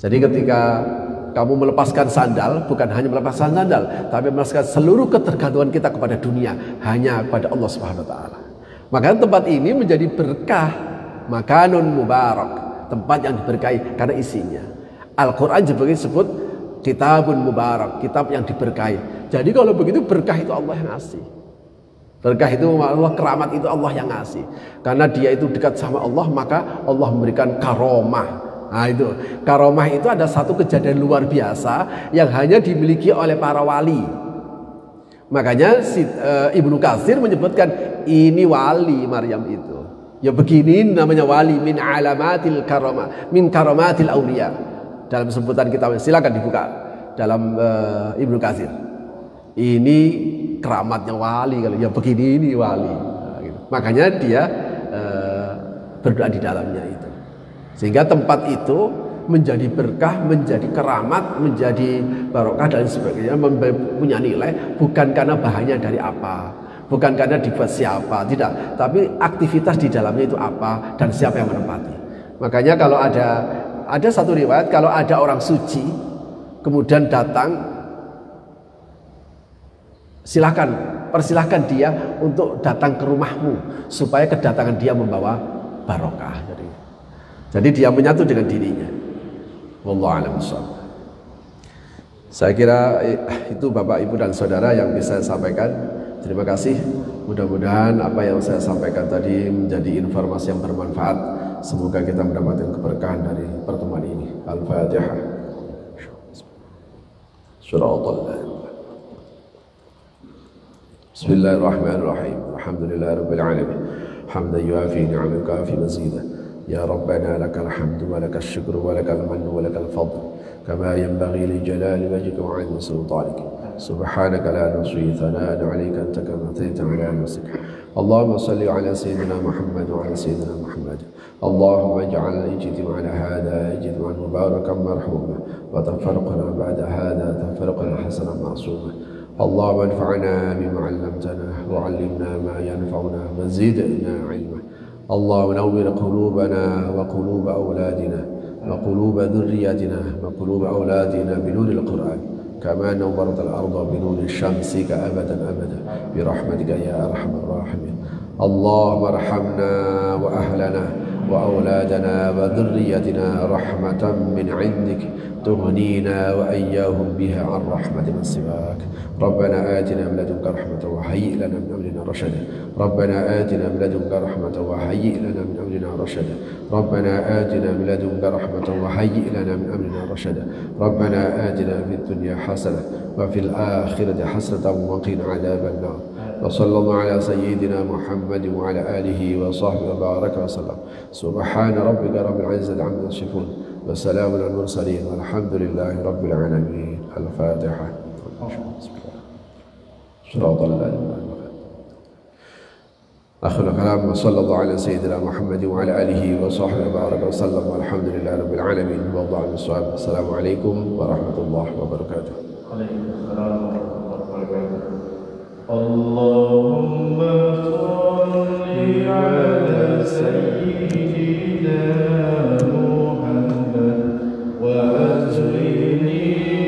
Jadi ketika kamu melepaskan sandal, bukan hanya melepaskan sandal, tapi melepaskan seluruh ketergantungan kita kepada dunia hanya kepada Allah Subhanahu wa taala. Maka tempat ini menjadi berkah, makanun mubarak, tempat yang diberkahi karena isinya. Al-Qur'an juga disebut kitabun mubarak, kitab yang diberkahi. Jadi kalau begitu berkah itu Allah yang ngasih. Berkah itu Allah, keramat itu Allah yang ngasih. Karena dia itu dekat sama Allah, maka Allah memberikan karomah. Nah itu, karomah itu ada satu kejadian luar biasa yang hanya dimiliki oleh para wali. Makanya Ibnu Katsir menyebutkan ini wali Maryam itu. Ya begini namanya wali, min alamatil karomah, min karomatil auliya. Dalam sebutan kita silakan dibuka dalam Ibnu Katsir. Ini keramatnya wali, kalau ya begini ini wali. Nah, gitu. Makanya dia berdoa di dalamnya itu, sehingga tempat itu menjadi berkah, menjadi keramat, menjadi barokah dan sebagainya, punya nilai bukan karena bahannya dari apa, bukan karena dibuat siapa, tidak, tapi aktivitas di dalamnya itu apa dan siapa yang menempati. Makanya kalau ada satu riwayat, kalau ada orang suci kemudian datang, persilahkan dia untuk datang ke rumahmu supaya kedatangan dia membawa barokah. Jadi dia menyatu dengan dirinya. Wallahu a'lam bishawab. Saya kira itu Bapak, Ibu dan Saudara yang bisa saya sampaikan. Terima kasih. Mudah-mudahan apa yang saya sampaikan tadi menjadi informasi yang bermanfaat. Semoga kita mendapatkan keberkahan dari pertemuan ini. Al-Fatihah. Surah Al-Talah. Bismillahirrahmanirrahim. Alhamdulillahirabbil alamin. Hamdan yuafi ni'amaka fi mazida. Ya Rabbana lakal hamdu wa lakal syukru wa lakal mannu wa lakal fadl. كما ينبغي لجلال وجهك وعظيم سلطانك. سبحانك لا نحصي ثناء عليك أنت كما أثنيت على نفسك. اللهم صل على سيدنا محمد وعلى سيدنا محمد. اللهم اجعل اجتماعنا هذا اجتماعا مباركا مرحوما، وتفرقنا بعد هذا تفرقا حسنا معصوما. اللهم انفعنا بما علمتنا وعلمنا ما ينفعنا وزدنا علما. اللهم نور قلوبنا وقلوب أولادنا وقلوب ذريتنا وقلوب أولادنا بنور القرآن، كما نورت الأرض بنور شمسك أبدا أبدا برحمتك يا أرحم الراحمين. اللهم ارحمنا وأهلنا وأولادنا وذريتنا رحمة من عندك تغنينا وإياهم بها عن رحمة من سواك. ربنا آتنا من لدنك رحمة وهيئ لنا من أمرنا رشدا. ربنا آتنا من لدنك رحمة وهيئ لنا من أمرنا رشدا. ربنا آتنا من لدنك رحمة وهيئ لنا من أمرنا رشدا. ربنا آتنا في الدنيا حسنة وفي الآخرة حسنة وقنا عذاب النار. وصلى الله على سيدنا محمد وعلى آله وصحبه وبارك وسلم. سبحان ربك رب العزة عما يصفون وسلام على المرسلين والحمد لله رب العالمين. الفاتحة. صراط الله آخر الكلام. وصلى الله على سيدنا محمد وعلى آله وصحبه وبارك وسلم والحمد لله رب العالمين. والله أعلم بالصواب. السلام عليكم ورحمة الله وبركاته. عليكم السلام ورحمة الله وبركاته. اللهم صل على سيدنا محمد وأزغني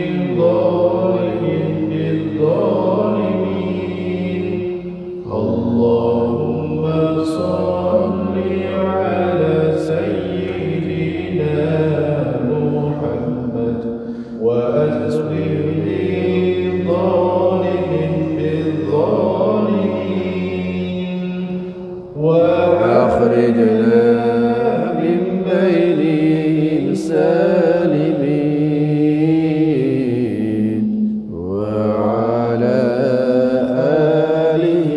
الظالمين بالظالمين. اللهم صل على سيدنا محمد وأزغني الظالمين وأخرجنا من بينهم سالمين. وعلى آله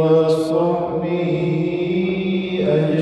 وصحبه أجمعين.